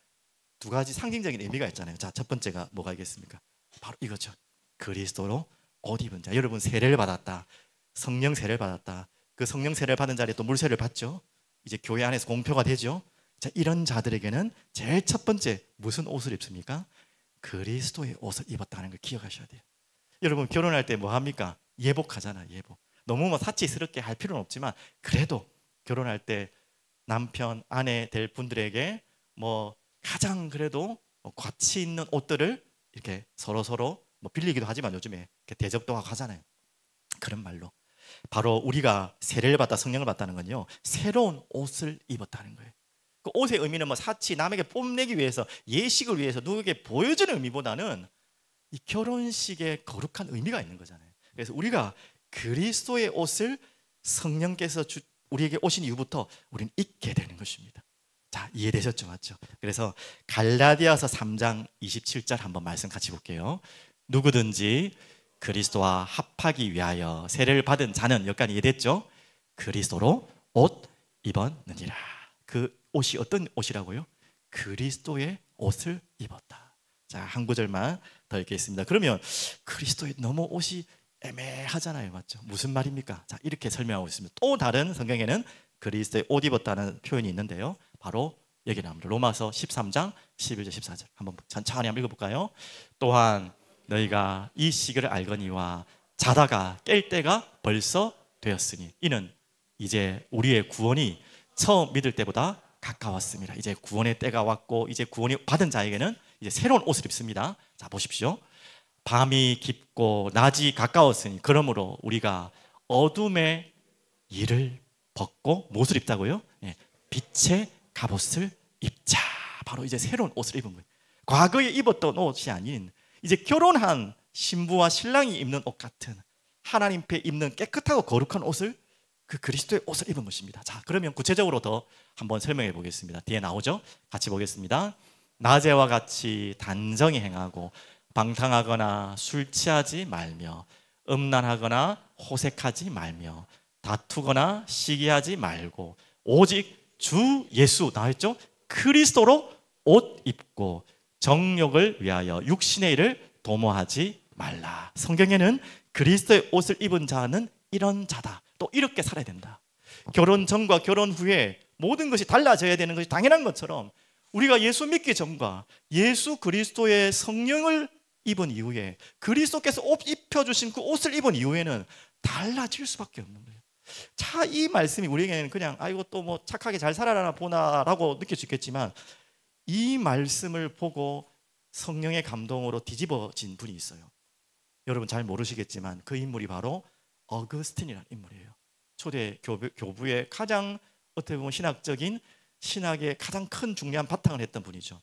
Speaker 1: 두 가지 상징적인 의미가 있잖아요. 자, 첫 번째가 뭐가 있겠습니까? 바로 이거죠. 그리스도로 옷 입은 자. 여러분, 세례를 받았다, 성령 세례를 받았다. 그 성령 세례를 받은 자리에 또 물세례를 받죠. 이제 교회 안에서 공표가 되죠. 자, 이런 자들에게는 제일 첫 번째 무슨 옷을 입습니까? 그리스도의 옷을 입었다는 걸 기억하셔야 돼요. 여러분, 결혼할 때 뭐 합니까? 예복하잖아요, 예복. 너무 뭐 사치스럽게 할 필요는 없지만, 그래도 결혼할 때 남편, 아내 될 분들에게 뭐 가장 그래도 가치 있는 옷들을 이렇게 서로 뭐 빌리기도 하지만 요즘에 이렇게 대접도 하고 하잖아요. 그런 말로 바로 우리가 세례를 받다 성령을 받다는 건요, 새로운 옷을 입었다는 거예요. 그 옷의 의미는 뭐 사치, 남에게 뽐내기 위해서, 예식을 위해서 누구에게 보여주는 의미보다는 이 결혼식에 거룩한 의미가 있는 거잖아요. 그래서 우리가 그리스도의 옷을 성령께서 우리에게 오신 이후부터 우리는 입게 되는 것입니다. 자, 이해되셨죠? 맞죠? 그래서 갈라디아서 3장 27절 한번 말씀 같이 볼게요. 누구든지 그리스도와 합하기 위하여 세례를 받은 자는, 여기까지 이해됐죠? 그리스도로 옷 입었느니라. 그 옷이 어떤 옷이라고요? 그리스도의 옷을 입었다. 자, 한 구절만 더 읽겠습니다. 그러면 그리스도의 너무 옷이 애매하잖아요, 맞죠? 무슨 말입니까? 자, 이렇게 설명하고 있습니다. 또 다른 성경에는 그리스도의 옷 입었다는 표현이 있는데요, 바로 여기 나옵니다. 로마서 13장 11절 14절 한번 천천히 한번 읽어볼까요? 또한 너희가 이 시기를 알거니와 자다가 깰 때가 벌써 되었으니 이는 이제 우리의 구원이 처음 믿을 때보다 가까웠습니다. 이제 구원의 때가 왔고, 이제 구원이 받은 자에게는 이제 새로운 옷을 입습니다. 자, 보십시오. 밤이 깊고 낮이 가까웠으니 그러므로 우리가 어둠의 일을 벗고 무엇을 입자고요? 빛의 갑옷을 입자. 바로 이제 새로운 옷을 입은 거예요. 과거에 입었던 옷이 아닌, 이제 결혼한 신부와 신랑이 입는 옷 같은, 하나님 앞에 입는 깨끗하고 거룩한 옷을, 그 그리스도의 옷을 입은 것입니다. 자, 그러면 구체적으로 더 한번 설명해 보겠습니다. 뒤에 나오죠? 같이 보겠습니다. 낮에와 같이 단정히 행하고 방탕하거나 술 취하지 말며 음란하거나 호색하지 말며 다투거나 시기하지 말고 오직 주 예수, 나왔죠? 그리스도로 옷 입고 정욕을 위하여 육신의 일을 도모하지 말라. 성경에는 그리스도의 옷을 입은 자는 이런 자다, 또 이렇게 살아야 된다. 결혼 전과 결혼 후에 모든 것이 달라져야 되는 것이 당연한 것처럼, 우리가 예수 믿기 전과 예수 그리스도의 성령을 입은 이후에, 그리스도께서 옷 입혀주신 그 옷을 입은 이후에는 달라질 수밖에 없는 거예요. 자, 이 말씀이 우리에게는 그냥 아이고 또 뭐 착하게 잘 살아라나 보나라고 느낄 수 있겠지만, 이 말씀을 보고 성령의 감동으로 뒤집어진 분이 있어요. 여러분 잘 모르시겠지만 그 인물이 바로 어거스틴이라는 인물이에요. 초대 교부의 가장 어떻게 보면 신학적인 신학의 가장 큰 중요한 바탕을 했던 분이죠.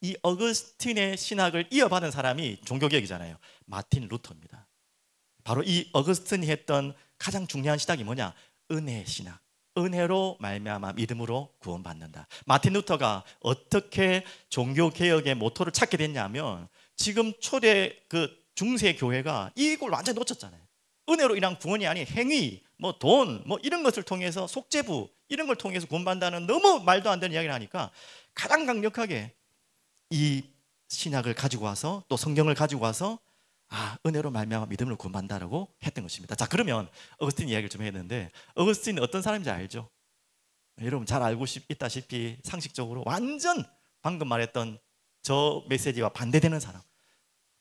Speaker 1: 이 어거스틴의 신학을 이어받은 사람이 종교개혁이잖아요. 마틴 루터입니다. 바로 이 어거스틴이 했던 가장 중요한 신학이 뭐냐? 은혜 신학. 은혜로 말미암아 믿음으로 구원받는다. 마틴 루터가 어떻게 종교개혁의 모토를 찾게 됐냐면, 지금 초대 그 중세 교회가 이걸 완전히 놓쳤잖아요. 은혜로 인한 구원이 아닌 행위, 뭐 돈, 뭐 이런 것을 통해서, 속죄부 이런 걸 통해서 구원받는다는 너무 말도 안 되는 이야기를 하니까 가장 강력하게 이 신학을 가지고 와서, 또 성경을 가지고 와서, 은혜로 말미암아 믿음으로 구원받는다라고 했던 것입니다. 자, 그러면 어거스틴 이야기를 좀 해야 되는데, 어거스틴은 어떤 사람인지 알죠? 여러분 잘 알고 있다시피 상식적으로 완전 방금 말했던 저 메시지와 반대되는 사람.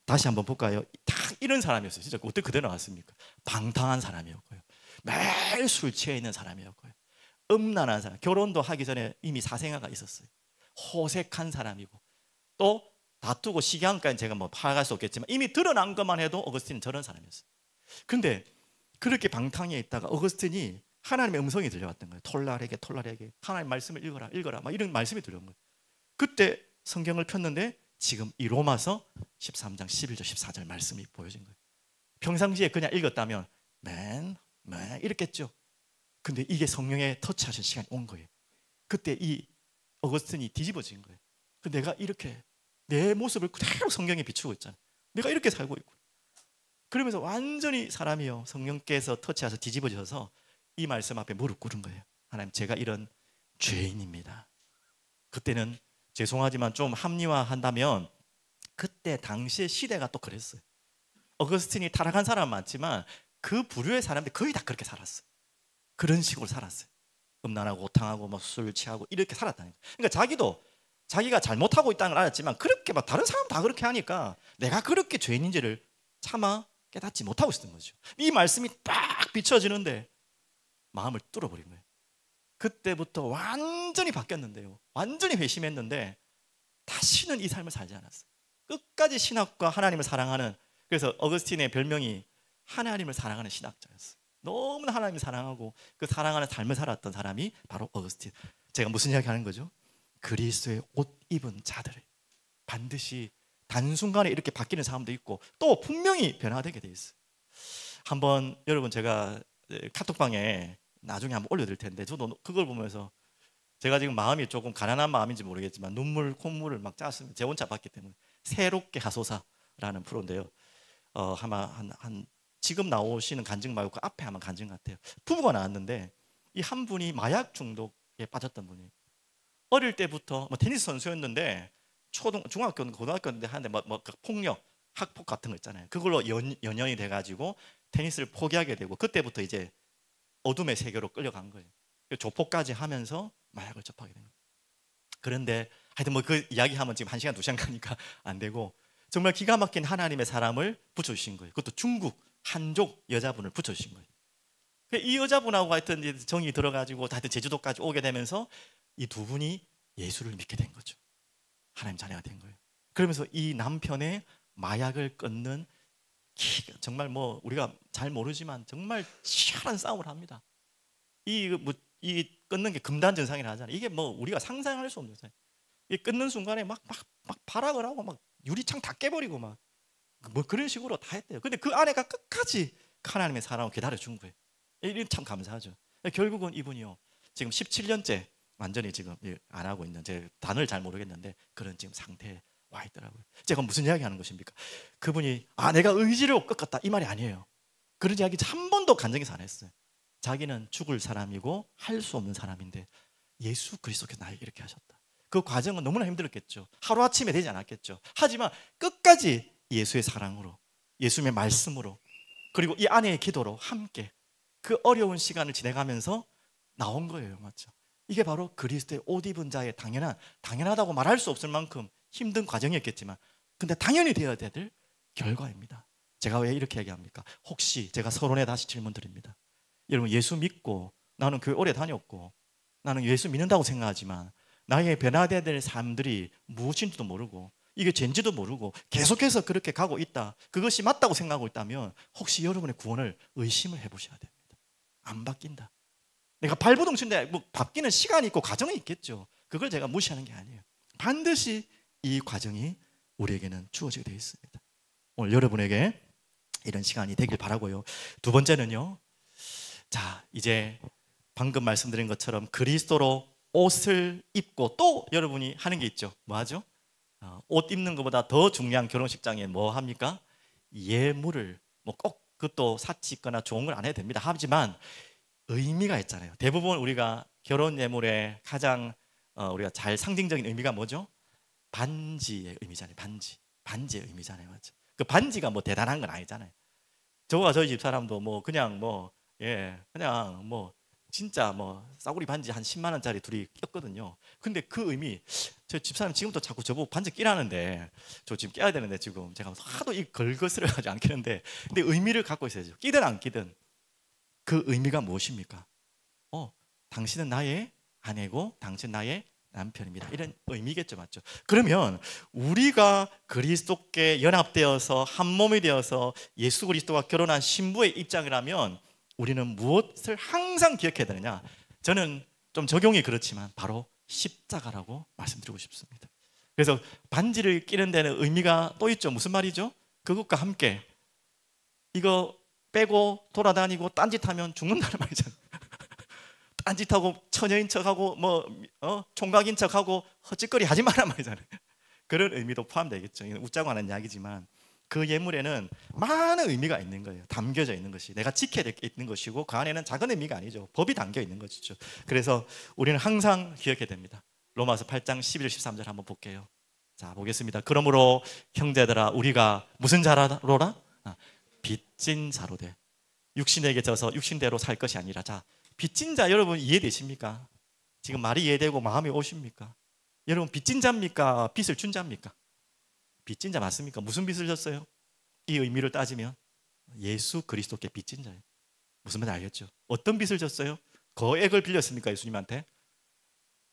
Speaker 1: 다시 한번 볼까요? 다 이런 사람이었어요. 진짜 어떻게 그대로 나왔습니까? 방탕한 사람이었고요, 매일 술 취해 있는 사람이었고요, 음란한 사람, 결혼도 하기 전에 이미 사생아가 있었어요. 호색한 사람이고, 또 다투고 시기한까지는 제가 뭐 파악할 수 없겠지만 이미 드러난 것만 해도 어거스틴은 저런 사람이었어요. 그런데 그렇게 방탕해 있다가 어거스틴이 하나님의 음성이 들려왔던 거예요. 톨라에게 하나님 말씀을 읽어라 막 이런 말씀이 들려온 거예요. 그때 성경을 폈는데 지금 이 로마서 13장 11절 14절 말씀이 보여진 거예요. 평상시에 그냥 읽었다면 맨 이랬겠죠. 근데 이게 성령의 터치하신 시간이 온 거예요. 그때 이 어거스틴이 뒤집어진 거예요. 내가 이렇게 내 모습을 그대로 성경에 비추고 있잖아요. 내가 이렇게 살고 있고, 그러면서 완전히 사람이요, 성령께서 터치해서 뒤집어져서 이 말씀 앞에 무릎 꿇은 거예요. 하나님, 제가 이런 죄인입니다. 그때는 죄송하지만 좀 합리화한다면 그때 당시의 시대가 또 그랬어요. 어거스틴이 타락한 사람은 많지만 그 부류의 사람들 거의 다 그렇게 살았어요. 그런 식으로 살았어요. 음란하고 호탕하고 뭐 술 취하고 이렇게 살았다는 거예요. 그러니까 자기가 잘못하고 있다는 걸 알았지만 그렇게 막 다른 사람 다 그렇게 하니까 내가 그렇게 죄인인지를 차마 깨닫지 못하고 있었던 거죠. 이 말씀이 딱 비춰지는데 마음을 뚫어버린 거예요. 그때부터 완전히 바뀌었는데요, 완전히 회심했는데 다시는 이 삶을 살지 않았어요. 끝까지 신학과 하나님을 사랑하는, 그래서 어거스틴의 별명이 하나님을 사랑하는 신학자였어요. 너무나 하나님을 사랑하고 그 사랑하는 삶을 살았던 사람이 바로 어거스틴. 제가 무슨 이야기 하는 거죠? 그리스도의 옷 입은 자들을 반드시 단순간에 이렇게 바뀌는 사람도 있고 또 분명히 변화되게 돼 있어요. 한번 여러분, 제가 카톡방에 나중에 한번 올려드릴 텐데, 저도 그걸 보면서 제가 지금 마음이 조금 가난한 마음인지 모르겠지만 눈물 콧물을 막 짰습니다. 제 혼자 봤기 때문에. 새롭게 하소사라는 프로인데요, 아마 지금 나오시는 간증 말고 그 앞에 아마 간증 같아요. 부부가 나왔는데 이 한 분이 마약 중독에 빠졌던 분이에요. 어릴 때부터 뭐 테니스 선수였는데 중학교 고등학교인데 하는데 그 폭력, 학폭 같은 거 있잖아요. 그걸로 연연이 돼가지고 테니스를 포기하게 되고, 그때부터 이제 어둠의 세계로 끌려간 거예요. 조폭까지 하면서 마약을 접하게 된 거예요. 그런데 하여튼 뭐 그 이야기하면 지금 1시간 2시간 가니까 안 되고, 정말 기가 막힌 하나님의 사람을 붙여주신 거예요. 그것도 중국 한족 여자분을 붙여주신 거예요. 이 여자분하고 하여튼 정이 들어가지고 하여튼 제주도까지 오게 되면서 이 두 분이 예수를 믿게 된 거죠. 하나님 자녀가 된 거예요. 그러면서 이 남편의 마약을 끊는 정말 뭐 우리가 잘 모르지만 정말 치열한 싸움을 합니다. 이 끊는 게 금단전상이라 하잖아요. 이게 뭐 우리가 상상할 수 없는 거잖아요. 이 끊는 순간에 막 발악을 하고 막 유리창 다 깨버리고 막 뭐 그런 식으로 다 했대요. 근데 그 아내가 끝까지 하나님의 사랑을 기다려 준 거예요. 이게 참 감사하죠. 결국은 이분이요, 지금 17년째 완전히 지금 안 하고 있는, 제 단어를 잘 모르겠는데 그런 지금 상태에 와 있더라고요. 제가 무슨 이야기 하는 것입니까? 그분이 내가 의지를 꺾었다 이 말이 아니에요. 그런 이야기 한 번도 간증에서 안 했어요. 자기는 죽을 사람이고 할 수 없는 사람인데 예수 그리스도께서 나에게 이렇게 하셨다. 그 과정은 너무나 힘들었겠죠. 하루아침에 되지 않았겠죠. 하지만 끝까지 예수의 사랑으로, 예수님의 말씀으로, 그리고 이 아내의 기도로 함께 그 어려운 시간을 지내가면서 나온 거예요. 맞죠? 이게 바로 그리스도의 옷 입은 자의 당연하다고 말할 수 없을 만큼 힘든 과정이었겠지만, 근데 당연히 되어야 될 결과입니다. 제가 왜 이렇게 얘기합니까? 혹시 제가 서론에 다시 질문 드립니다. 여러분, 예수 믿고 나는 교회 오래 다녔고 나는 예수 믿는다고 생각하지만 나의 변화되어야 될 삶들이 무엇인지도 모르고 이게 죄인지도 모르고 계속해서 그렇게 가고 있다, 그것이 맞다고 생각하고 있다면 혹시 여러분의 구원을 의심을 해보셔야 됩니다. 안 바뀐다. 내가 발버둥 치는데 뭐 바뀌는 시간이 있고 과정이 있겠죠. 그걸 제가 무시하는 게 아니에요. 반드시 이 과정이 우리에게는 주어지게 되어 있습니다. 오늘 여러분에게 이런 시간이 되길 바라고요. 두 번째는요, 자, 이제 방금 말씀드린 것처럼 그리스도로 옷을 입고 또 여러분이 하는 게 있죠. 뭐 하죠? 옷 입는 것보다 더 중요한 결혼식장에 뭐 합니까? 예물을, 뭐 꼭 그것도 사치 있거나 좋은 걸 안 해도 됩니다. 하지만 의미가 있잖아요. 대부분 우리가 결혼 예물에 가장 우리가 잘 상징적인 의미가 뭐죠? 반지의 의미잖아요. 반지의 의미잖아요. 맞죠? 그 반지가 뭐 대단한 건 아니잖아요. 저와 저희 집 사람도 뭐 그냥 그냥 뭐 진짜 뭐 싸구리 반지 한 10만 원짜리 둘이 꼈거든요. 근데 그 의미, 저 집사람 지금도 자꾸 저보고 반지 끼라는데, 저 지금 껴야 되는데 지금 제가 하도 이 걸거스려 가지고 안 끼는데, 근데 의미를 갖고 있어야죠. 끼든 안 끼든 그 의미가 무엇입니까? 당신은 나의 아내고 당신 나의 남편입니다. 이런 의미겠죠, 맞죠? 그러면 우리가 그리스도께 연합되어서 한 몸이 되어서 예수 그리스도와 결혼한 신부의 입장이라면 우리는 무엇을 항상 기억해야 되느냐? 저는 좀 적용이 그렇지만 바로 십자가라고 말씀드리고 싶습니다. 그래서 반지를 끼는 데는 의미가 또 있죠. 무슨 말이죠? 그것과 함께 이거 빼고 돌아다니고 딴짓하면 죽는다는 말이잖아요. 딴짓하고 처녀인 척하고 총각인 척하고 헛짓거리 하지 말란 말이잖아요. 그런 의미도 포함되겠죠. 웃자고 하는 이야기지만 그 예물에는 많은 의미가 있는 거예요. 담겨져 있는 것이, 내가 지켜야 될 게 있는 것이고, 그 안에는 작은 의미가 아니죠. 법이 담겨 있는 것이죠. 그래서 우리는 항상 기억해야 됩니다. 로마서 8장 11, 13절 한번 볼게요. 자, 보겠습니다. 그러므로 형제들아, 우리가 무슨 자로라? 빚진 자로 돼. 육신에게 져서 육신대로 살 것이 아니라. 자, 빚진 자 여러분 이해되십니까? 지금 말이 이해되고 마음이 오십니까? 여러분 빚진 자입니까? 빚을 준 자입니까? 빚진 자 맞습니까? 무슨 빚을 졌어요? 이 의미를 따지면 예수 그리스도께 빚진 자예요. 무슨 말인지 알겠죠? 어떤 빚을 졌어요? 거액을 빌렸습니까? 예수님한테?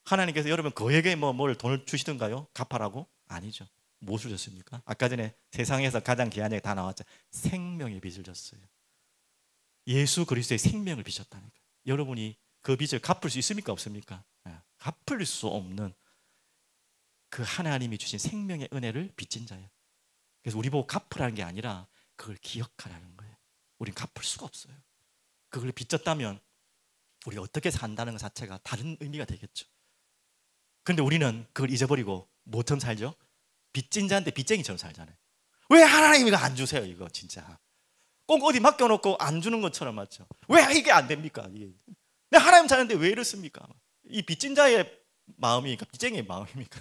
Speaker 1: 하나님께서 여러분 거액에 뭘 돈을 주시던가요? 갚아라고? 아니죠. 무엇을 졌습니까? 아까 전에 세상에서 가장 귀한 얘기 다 나왔죠. 생명의 빚을 졌어요. 예수 그리스도의 생명을 빚었다니까. 여러분이 그 빚을 갚을 수 있습니까? 없습니까? 갚을 수 없는 그 하나님이 주신 생명의 은혜를 빚진 자예요. 그래서 우리 보고 갚으라는 게 아니라 그걸 기억하라는 거예요. 우린 갚을 수가 없어요. 그걸 빚졌다면 우리가 어떻게 산다는 것 자체가 다른 의미가 되겠죠. 그런데 우리는 그걸 잊어버리고 뭐처럼 살죠? 빚진 자한테 빚쟁이처럼 살잖아요. 왜 하나님이 안 주세요? 이거 진짜 꼭 어디 맡겨놓고 안 주는 것처럼, 맞죠? 왜 이게 안 됩니까? 내 하나님 자는데 왜 이렇습니까? 이 빚진 자의 마음이니까 빚쟁이의 마음입니까?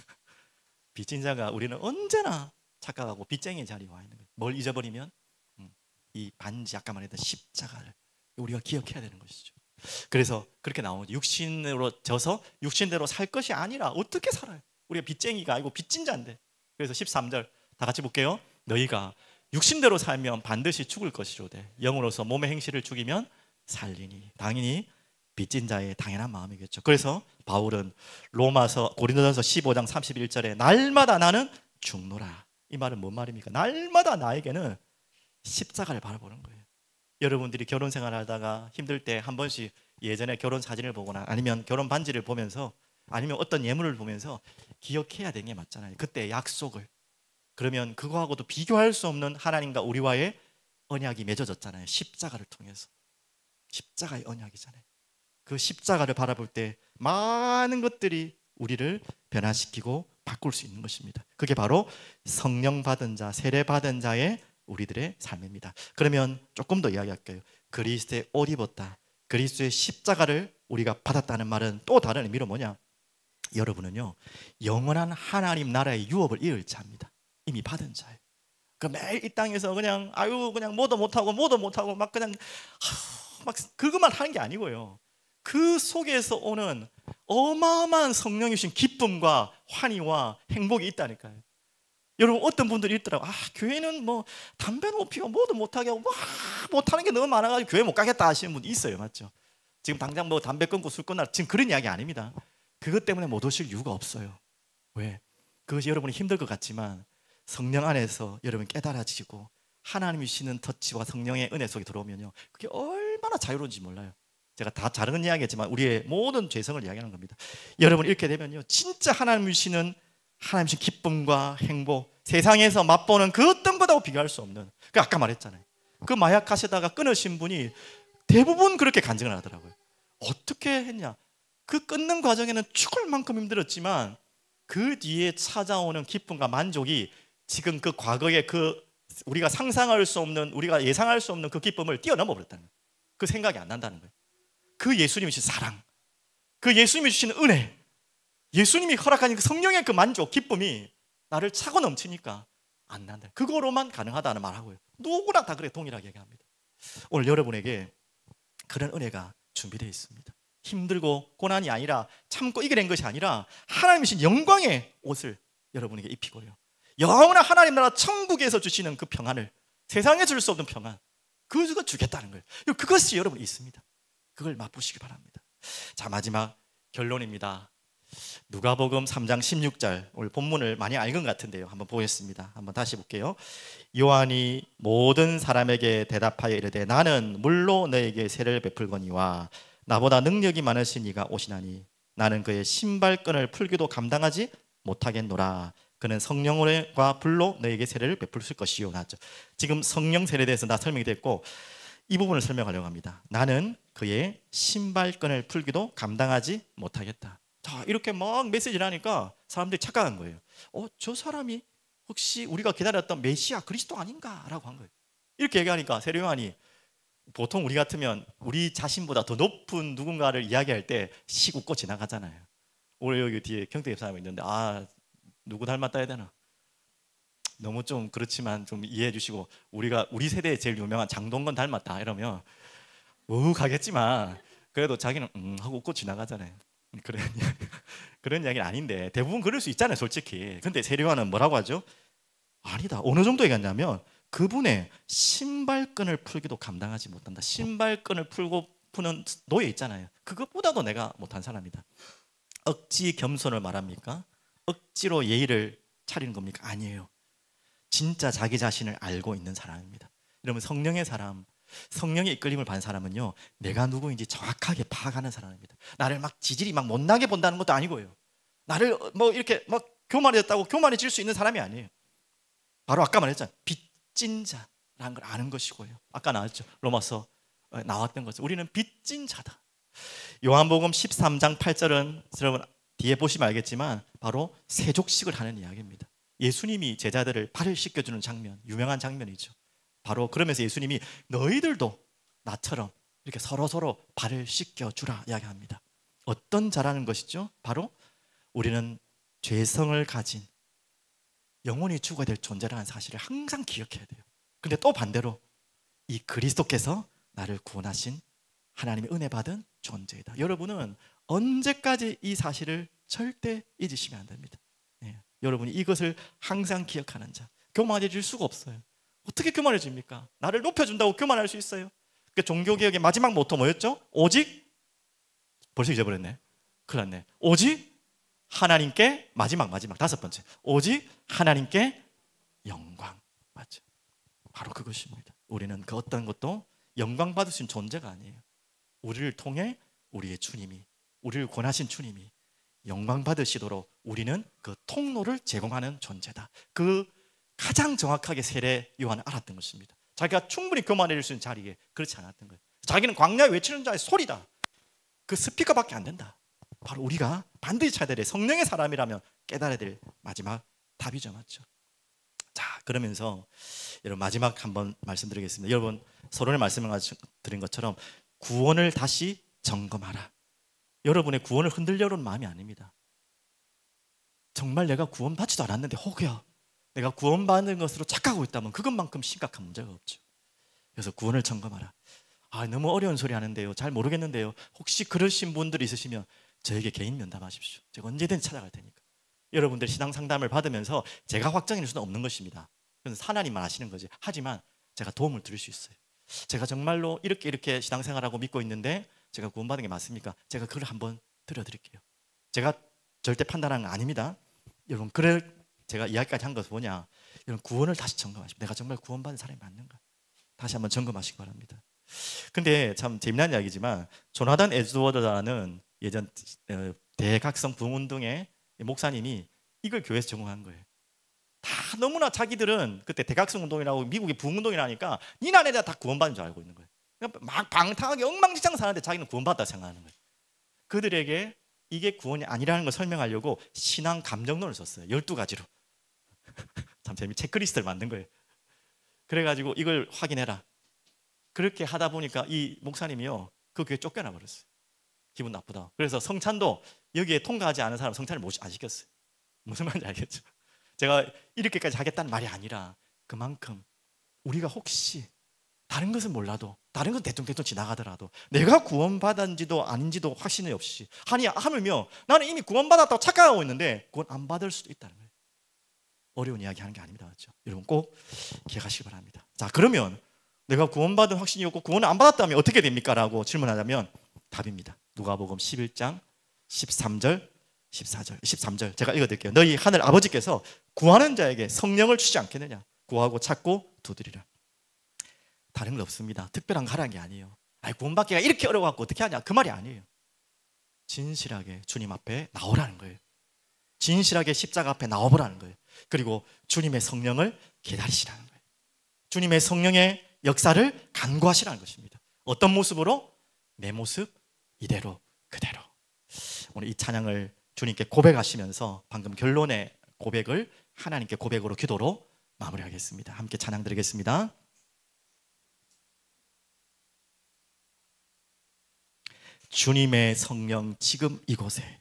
Speaker 1: 빚진 자가 우리는 언제나 착각하고 빚쟁이의 자리에 와 있는 거예요. 뭘 잊어버리면 이 반지, 아까 말했던 십자가를 우리가 기억해야 되는 것이죠. 그래서 그렇게 나오죠. 육신으로 져서 육신대로 살 것이 아니라 어떻게 살아요? 우리가 빚쟁이가 아니고 빚진 자인데. 그래서 13절 다 같이 볼게요. 너희가 육신대로 살면 반드시 죽을 것이로되 영으로서 몸의 행실을 죽이면 살리니. 당연히 빚진 자의 당연한 마음이겠죠. 그래서 바울은 고린도전서 15장 31절에 날마다 나는 죽노라. 이 말은 뭔 말입니까? 날마다 나에게는 십자가를 바라보는 거예요. 여러분들이 결혼 생활 하다가 힘들 때 한 번씩 예전에 결혼 사진을 보거나 아니면 결혼 반지를 보면서 아니면 어떤 예물을 보면서 기억해야 되는 게 맞잖아요. 그때 약속을. 그러면 그거하고도 비교할 수 없는 하나님과 우리와의 언약이 맺어졌잖아요. 십자가를 통해서. 십자가의 언약이잖아요. 그 십자가를 바라볼 때 많은 것들이 우리를 변화시키고 바꿀 수 있는 것입니다. 그게 바로 성령 받은 자, 세례 받은 자의 우리들의 삶입니다. 그러면 조금 더 이야기할게요. 그리스도의 옷 입었다, 그리스도의 십자가를 우리가 받았다는 말은 또 다른 의미로 뭐냐? 여러분은요 영원한 하나님 나라의 유업을 이을 자입니다. 이미 받은 자예요. 그 매일 이 땅에서 그냥 뭐도 못하고 막 그냥 막 그것만 하는 게 아니고요. 그 속에서 오는 어마어마한 성령이 주신 기쁨과 환희와 행복이 있다니까요. 여러분 어떤 분들이 있더라고. 교회는 뭐 담배도 못 피우고 뭐도 못하게 하고 못하는 게 너무 많아가지고 교회 못 가겠다 하시는 분도 있어요. 맞죠? 지금 당장 뭐 담배 끊고 술 끊나 지금 그런 이야기 아닙니다. 그것 때문에 못 오실 이유가 없어요. 왜? 그것이 여러분이 힘들 것 같지만 성령 안에서 여러분 깨달아지고 하나님이 주시는 터치와 성령의 은혜 속에 들어오면요 그게 얼마나 자유로운지 몰라요. 제가 다 다른 이야기했지만 우리의 모든 죄성을 이야기하는 겁니다. 여러분 이렇게 되면요, 진짜 하나님 주시는 기쁨과 행복, 세상에서 맛보는 그 어떤 것하고 비교할 수 없는, 그 아까 말했잖아요. 그 마약 하시다가 끊으신 분이 대부분 그렇게 간증을 하더라고요. 어떻게 했냐? 그 끊는 과정에는 죽을 만큼 힘들었지만 그 뒤에 찾아오는 기쁨과 만족이 지금 그 과거의 그 우리가 상상할 수 없는, 우리가 예상할 수 없는 그 기쁨을 뛰어넘어 버렸다는 거예요. 그 생각이 안 난다는 거예요. 그 예수님이 주신 사랑, 그 예수님이 주시는 은혜, 예수님이 허락하신 그 성령의 그 만족, 기쁨이 나를 차고 넘치니까 안 난다. 그거로만 가능하다는 말하고요. 누구나 다 그래 동일하게 얘기합니다. 오늘 여러분에게 그런 은혜가 준비되어 있습니다. 힘들고 고난이 아니라 참고 이겨낸 것이 아니라 하나님이신 영광의 옷을 여러분에게 입히고요, 영원한 하나님 나라 천국에서 주시는 그 평안을, 세상에 줄 수 없는 평안, 그거 주겠다는 거예요. 그것이 여러분 있습니다. 그걸 맛보시기 바랍니다. 자, 마지막 결론입니다. 누가복음 3장 16절, 오늘 본문을 많이 읽은 것 같은데요, 한번 보겠습니다. 한번 다시 볼게요. 요한이 모든 사람에게 대답하여 이르되 나는 물로 너에게 세를 베풀거니와 나보다 능력이 많으신 이가 오시나니 나는 그의 신발끈을 풀기도 감당하지 못하겠노라. 그는 성령과 불로 너에게 세례를 베풀 것이요. 나죠. 지금 성령 세례에 대해서 다 설명이 됐고, 이 부분을 설명하려고 합니다. 나는 그의 신발끈을 풀기도 감당하지 못하겠다. 자, 이렇게 막 메시지를 하니까 사람들이 착각한 거예요. 저 사람이 혹시 우리가 기다렸던 메시아 그리스도 아닌가? 라고 한 거예요. 이렇게 얘기하니까 세례 요한이, 보통 우리 같으면 우리 자신보다 더 높은 누군가를 이야기할 때 씩 웃고 지나가잖아요. 오늘 여기 뒤에 경태 집사님이 있는데, 누구 닮았다 해야 되나? 너무 좀 그렇지만 좀 이해해 주시고, 우리 세대에 제일 유명한 장동건 닮았다 이러면 가겠지만 그래도 자기는 하고 웃고 지나가잖아요. 그런 이야기는 아닌데, 대부분 그럴 수 있잖아요, 솔직히. 근데 세례요한은 뭐라고 하죠? 아니다. 어느 정도 얘기하냐면 그분의 신발끈을 풀기도 감당하지 못한다. 신발끈을 푸는 노예 있잖아요. 그것보다도 내가 못한 사람이다. 억지 겸손을 말합니까? 억지로 예의를 차리는 겁니까? 아니에요. 진짜 자기 자신을 알고 있는 사람입니다. 여러분, 성령의 사람, 성령의 이끌림을 받은 사람은요, 내가 누구인지 정확하게 파악하는 사람입니다. 나를 막 지질이 막 못나게 본다는 것도 아니고요, 나를 이렇게 막 교만해졌다고 교만해질 수 있는 사람이 아니에요. 바로 아까 말했잖아요, 빚진 자라는 걸 아는 것이고요. 아까 나왔죠, 로마서 나왔던 것은 우리는 빚진 자다. 요한복음 13장 8절은 여러분 뒤에 보시면 알겠지만 바로 세족식을 하는 이야기입니다. 예수님이 제자들을 발을 씻겨주는 장면, 유명한 장면이죠. 바로 그러면서 예수님이 너희들도 나처럼 이렇게 서로 발을 씻겨주라 이야기합니다. 어떤 자라는 것이죠? 바로 우리는 죄성을 가진 영원히 죽어야 될 존재라는 사실을 항상 기억해야 돼요. 근데 또 반대로 이 그리스도께서 나를 구원하신 하나님의 은혜 받은 존재이다. 여러분은 언제까지 이 사실을 절대 잊으시면 안 됩니다. 여러분이 이것을 항상 기억하는 자, 교만해질 수가 없어요. 어떻게 교만해집니까? 나를 높여준다고 교만할 수 있어요? 그 종교개혁의 마지막 모토 뭐였죠? 오직, 벌써 잊어버렸네. 큰일 났네. 오직 하나님께, 마지막 5번째, 오직 하나님께 영광. 맞죠? 바로 그것입니다. 우리는 그 어떤 것도 영광 받을 수 있는 존재가 아니에요. 우리를 통해 우리의 주님이, 우리를 권하신 주님이 영광 받으시도록 우리는 그 통로를 제공하는 존재다. 그 가장 정확하게 세례 요한은 알았던 것입니다. 자기가 충분히 교만해질 수 있는 자리에 그렇지 않았던 거예요. 자기는 광야에 외치는 자의 소리다. 그 스피커밖에 안 된다. 바로 우리가 반드시 찾아야 될 성령의 사람이라면 깨달아야 될 마지막 답이죠. 맞죠? 자, 그러면서 여러분 마지막 한번 말씀드리겠습니다. 여러분 서론에 말씀을 드린 것처럼 구원을 다시 점검하라. 여러분의 구원을 흔들려는 마음이 아닙니다. 정말 내가 구원받지도 않았는데 혹여 내가 구원받는 것으로 착각하고 있다면 그것만큼 심각한 문제가 없죠. 그래서 구원을 점검하라. 너무 어려운 소리 하는데요, 잘 모르겠는데요, 혹시 그러신 분들이 있으시면 저에게 개인 면담하십시오. 제가 언제든지 찾아갈 테니까. 여러분들 신앙 상담을 받으면서 제가 확정일 수는 없는 것입니다. 그래서 하나님만 아시는 거지. 하지만 제가 도움을 드릴 수 있어요. 제가 정말로 이렇게 신앙생활하고 믿고 있는데 제가 구원받은 게 맞습니까? 제가 그걸 한번 들려드릴게요. 제가 절대 판단하는 거 아닙니다. 여러분, 그래 제가 이야기까지 한 것은 뭐냐, 여러분 구원을 다시 점검하십시오. 내가 정말 구원받은 사람이 맞는가 다시 한번 점검하시기 바랍니다. 근데 참 재미난 이야기지만 조나단 에드워드라는 예전 대각성 부흥운동의 목사님이 이걸 교회에서 적용한 거예요. 다 너무나 자기들은 그때 대각성 운동이라고 미국의 부흥운동이라니까 니네 애들 다 구원받은 줄 알고 있는 거예요. 그러니까 막 방탕하게 엉망진창 사는데 자기는 구원받았다 생각하는 거예요. 그들에게 이게 구원이 아니라는 걸 설명하려고 신앙 감정론을 썼어요. 12가지로. 참 재미 체크리스트를 만든 거예요. 그래가지고 이걸 확인해라. 그렇게 하다 보니까 이 목사님이요 그 교회 쫓겨나 버렸어요. 기분 나쁘다. 그래서 성찬도 여기에 통과하지 않은 사람 성찬을 안 시켰어요. 무슨 말인지 알겠죠? 제가 이렇게까지 하겠다는 말이 아니라 그만큼 우리가 혹시 다른 것은 몰라도 다른 건 대충 지나가더라도 내가 구원받았는지도 아닌지도 확신이 없이 하물며 나는 이미 구원받았다고 착각하고 있는데 구원 안 받을 수도 있다는 거예요. 어려운 이야기 하는 게 아닙니다. 그렇죠? 여러분 꼭 기억하시기 바랍니다. 자, 그러면 내가 구원받은 확신이 없고 구원을 안 받았다면 어떻게 됩니까? 라고 질문하자면 답입니다. 누가복음 11장 13절 14절 13절 제가 읽어드릴게요. 너희 하늘 아버지께서 구하는 자에게 성령을 주지 않겠느냐? 구하고 찾고 두드리라. 다른 건 없습니다. 특별한 거 하라는 게 아니에요. 구원받기가 이렇게 어려워갖고 어떻게 하냐? 그 말이 아니에요. 진실하게 주님 앞에 나오라는 거예요. 진실하게 십자가 앞에 나와보라는 거예요. 그리고 주님의 성령을 기다리시라는 거예요. 주님의 성령의 역사를 간구하시라는 것입니다. 어떤 모습으로? 내 모습 이대로 그대로. 오늘 이 찬양을 주님께 고백하시면서 방금 결론의 고백을 하나님께 고백으로 기도로 마무리하겠습니다. 함께 찬양 드리겠습니다. 주님의 성령 지금 이곳에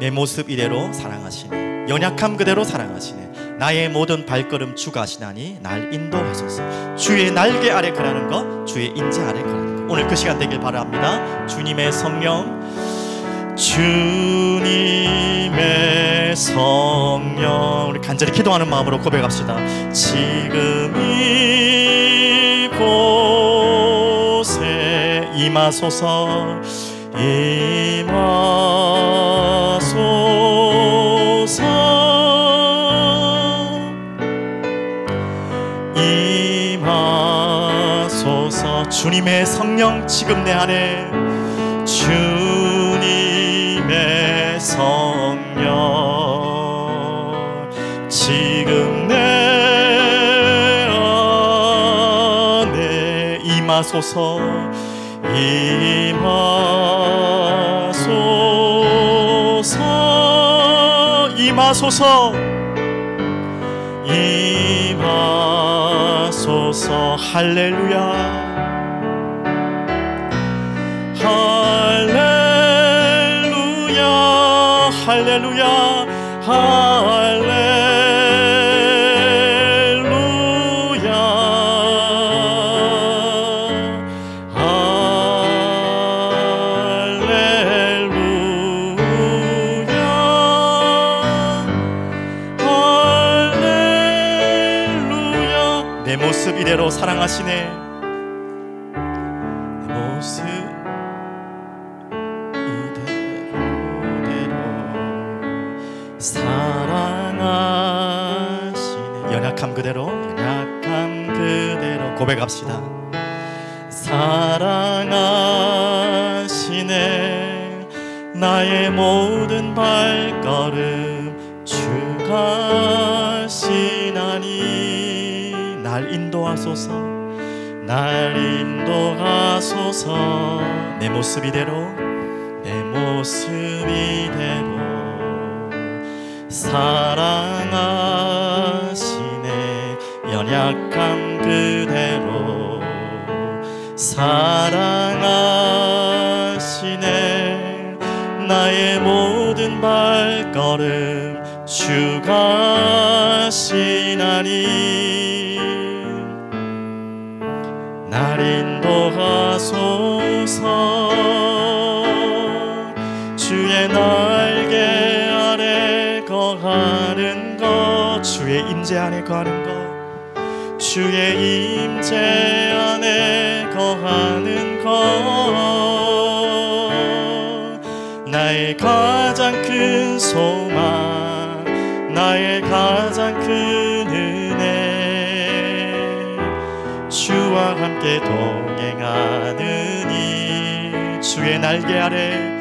Speaker 1: 내 모습 이대로 사랑하시네. 연약함 그대로 사랑하시네. 나의 모든 발걸음 주가 하시나니 날 인도하소서. 주의 날개 아래 거라는 것, 주의 인재 아래 거라는 것. 오늘 그 시간 되길 바랍니다. 주님의 성령, 주님의 성령, 우리 간절히 기도하는 마음으로 고백합시다. 지금 이곳에 임하소서. 임하소서. 주님의 성령 지금 내 안에, 주님의 성령 지금 내 안에 임하소서. 임하소서. 임하소서. 할렐루야. 할렐루야. 할렐루야. 할렐루야. 내 모습 이대로 사랑하시네. 내 모습 이대로 사랑하시네. 연약함 그대로, 연약함 그대로 고백합시다. 사랑하시네. 나의 모든 발걸음 주가 하시나니 날 인도하소서. 날 인도하소서. 내 모습 이대로, 내 모습 이대로 사랑하시네. 연약함 그대로 사랑하시네. 나의 모든 발걸음 주가 하시나니 날 인도하소서. 주의 날개 아래 거하는 것, 주의 임재 안에 거하는 것, 주의 임재 안에 거하는 것, 나의 가장 큰 소망, 나의 가장 큰 은혜, 주 주와 함께 동행하느니 주의 날개 아래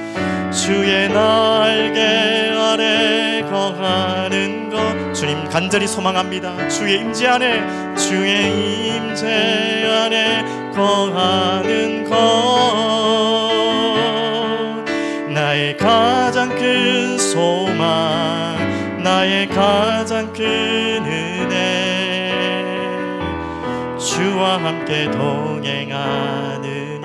Speaker 1: 주의 날개 아래 거하는 것 주님 간절히 소망합니다. 주의 임재 안에 주의 임재 안에 거하는 것 나의 가장 큰 소망 나의 가장 큰 은혜 주와 함께 동행하느니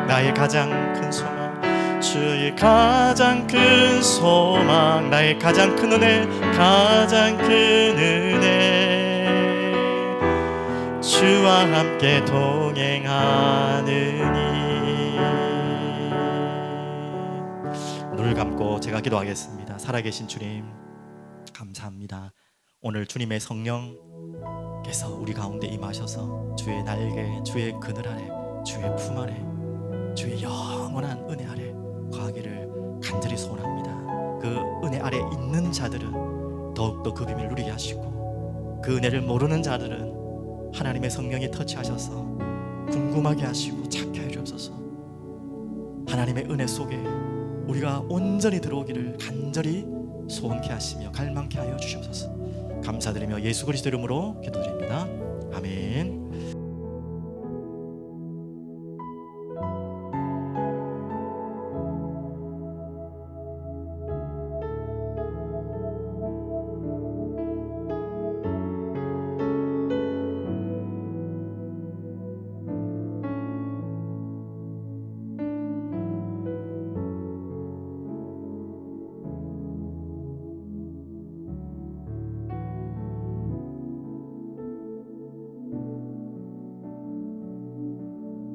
Speaker 1: 나의 가장 큰 소망 주의 가장 큰 소망 나의 가장 큰 은혜 가장 큰 은혜 주와 함께 동행하느니 눈을 감고 제가 기도하겠습니다. 살아계신 주님 감사합니다. 오늘 주님의 성령께서 우리 가운데 임하셔서 주의 날개 주의 그늘 아래 주의 품 아래 주의 영원한 은혜 아래 거하기를 간절히 소원합니다. 그 은혜 아래 있는 자들은 더욱더 그 비밀을 누리게 하시고 그 은혜를 모르는 자들은 하나님의 성령이 터치하셔서 궁금하게 하시고 찾게 하여 주옵소서. 하나님의 은혜 속에 우리가 온전히 들어오기를 간절히 소원케 하시며 갈망케 하여 주시옵소서. 감사드리며 예수 그리스도 이름으로 기도드립니다. 아멘.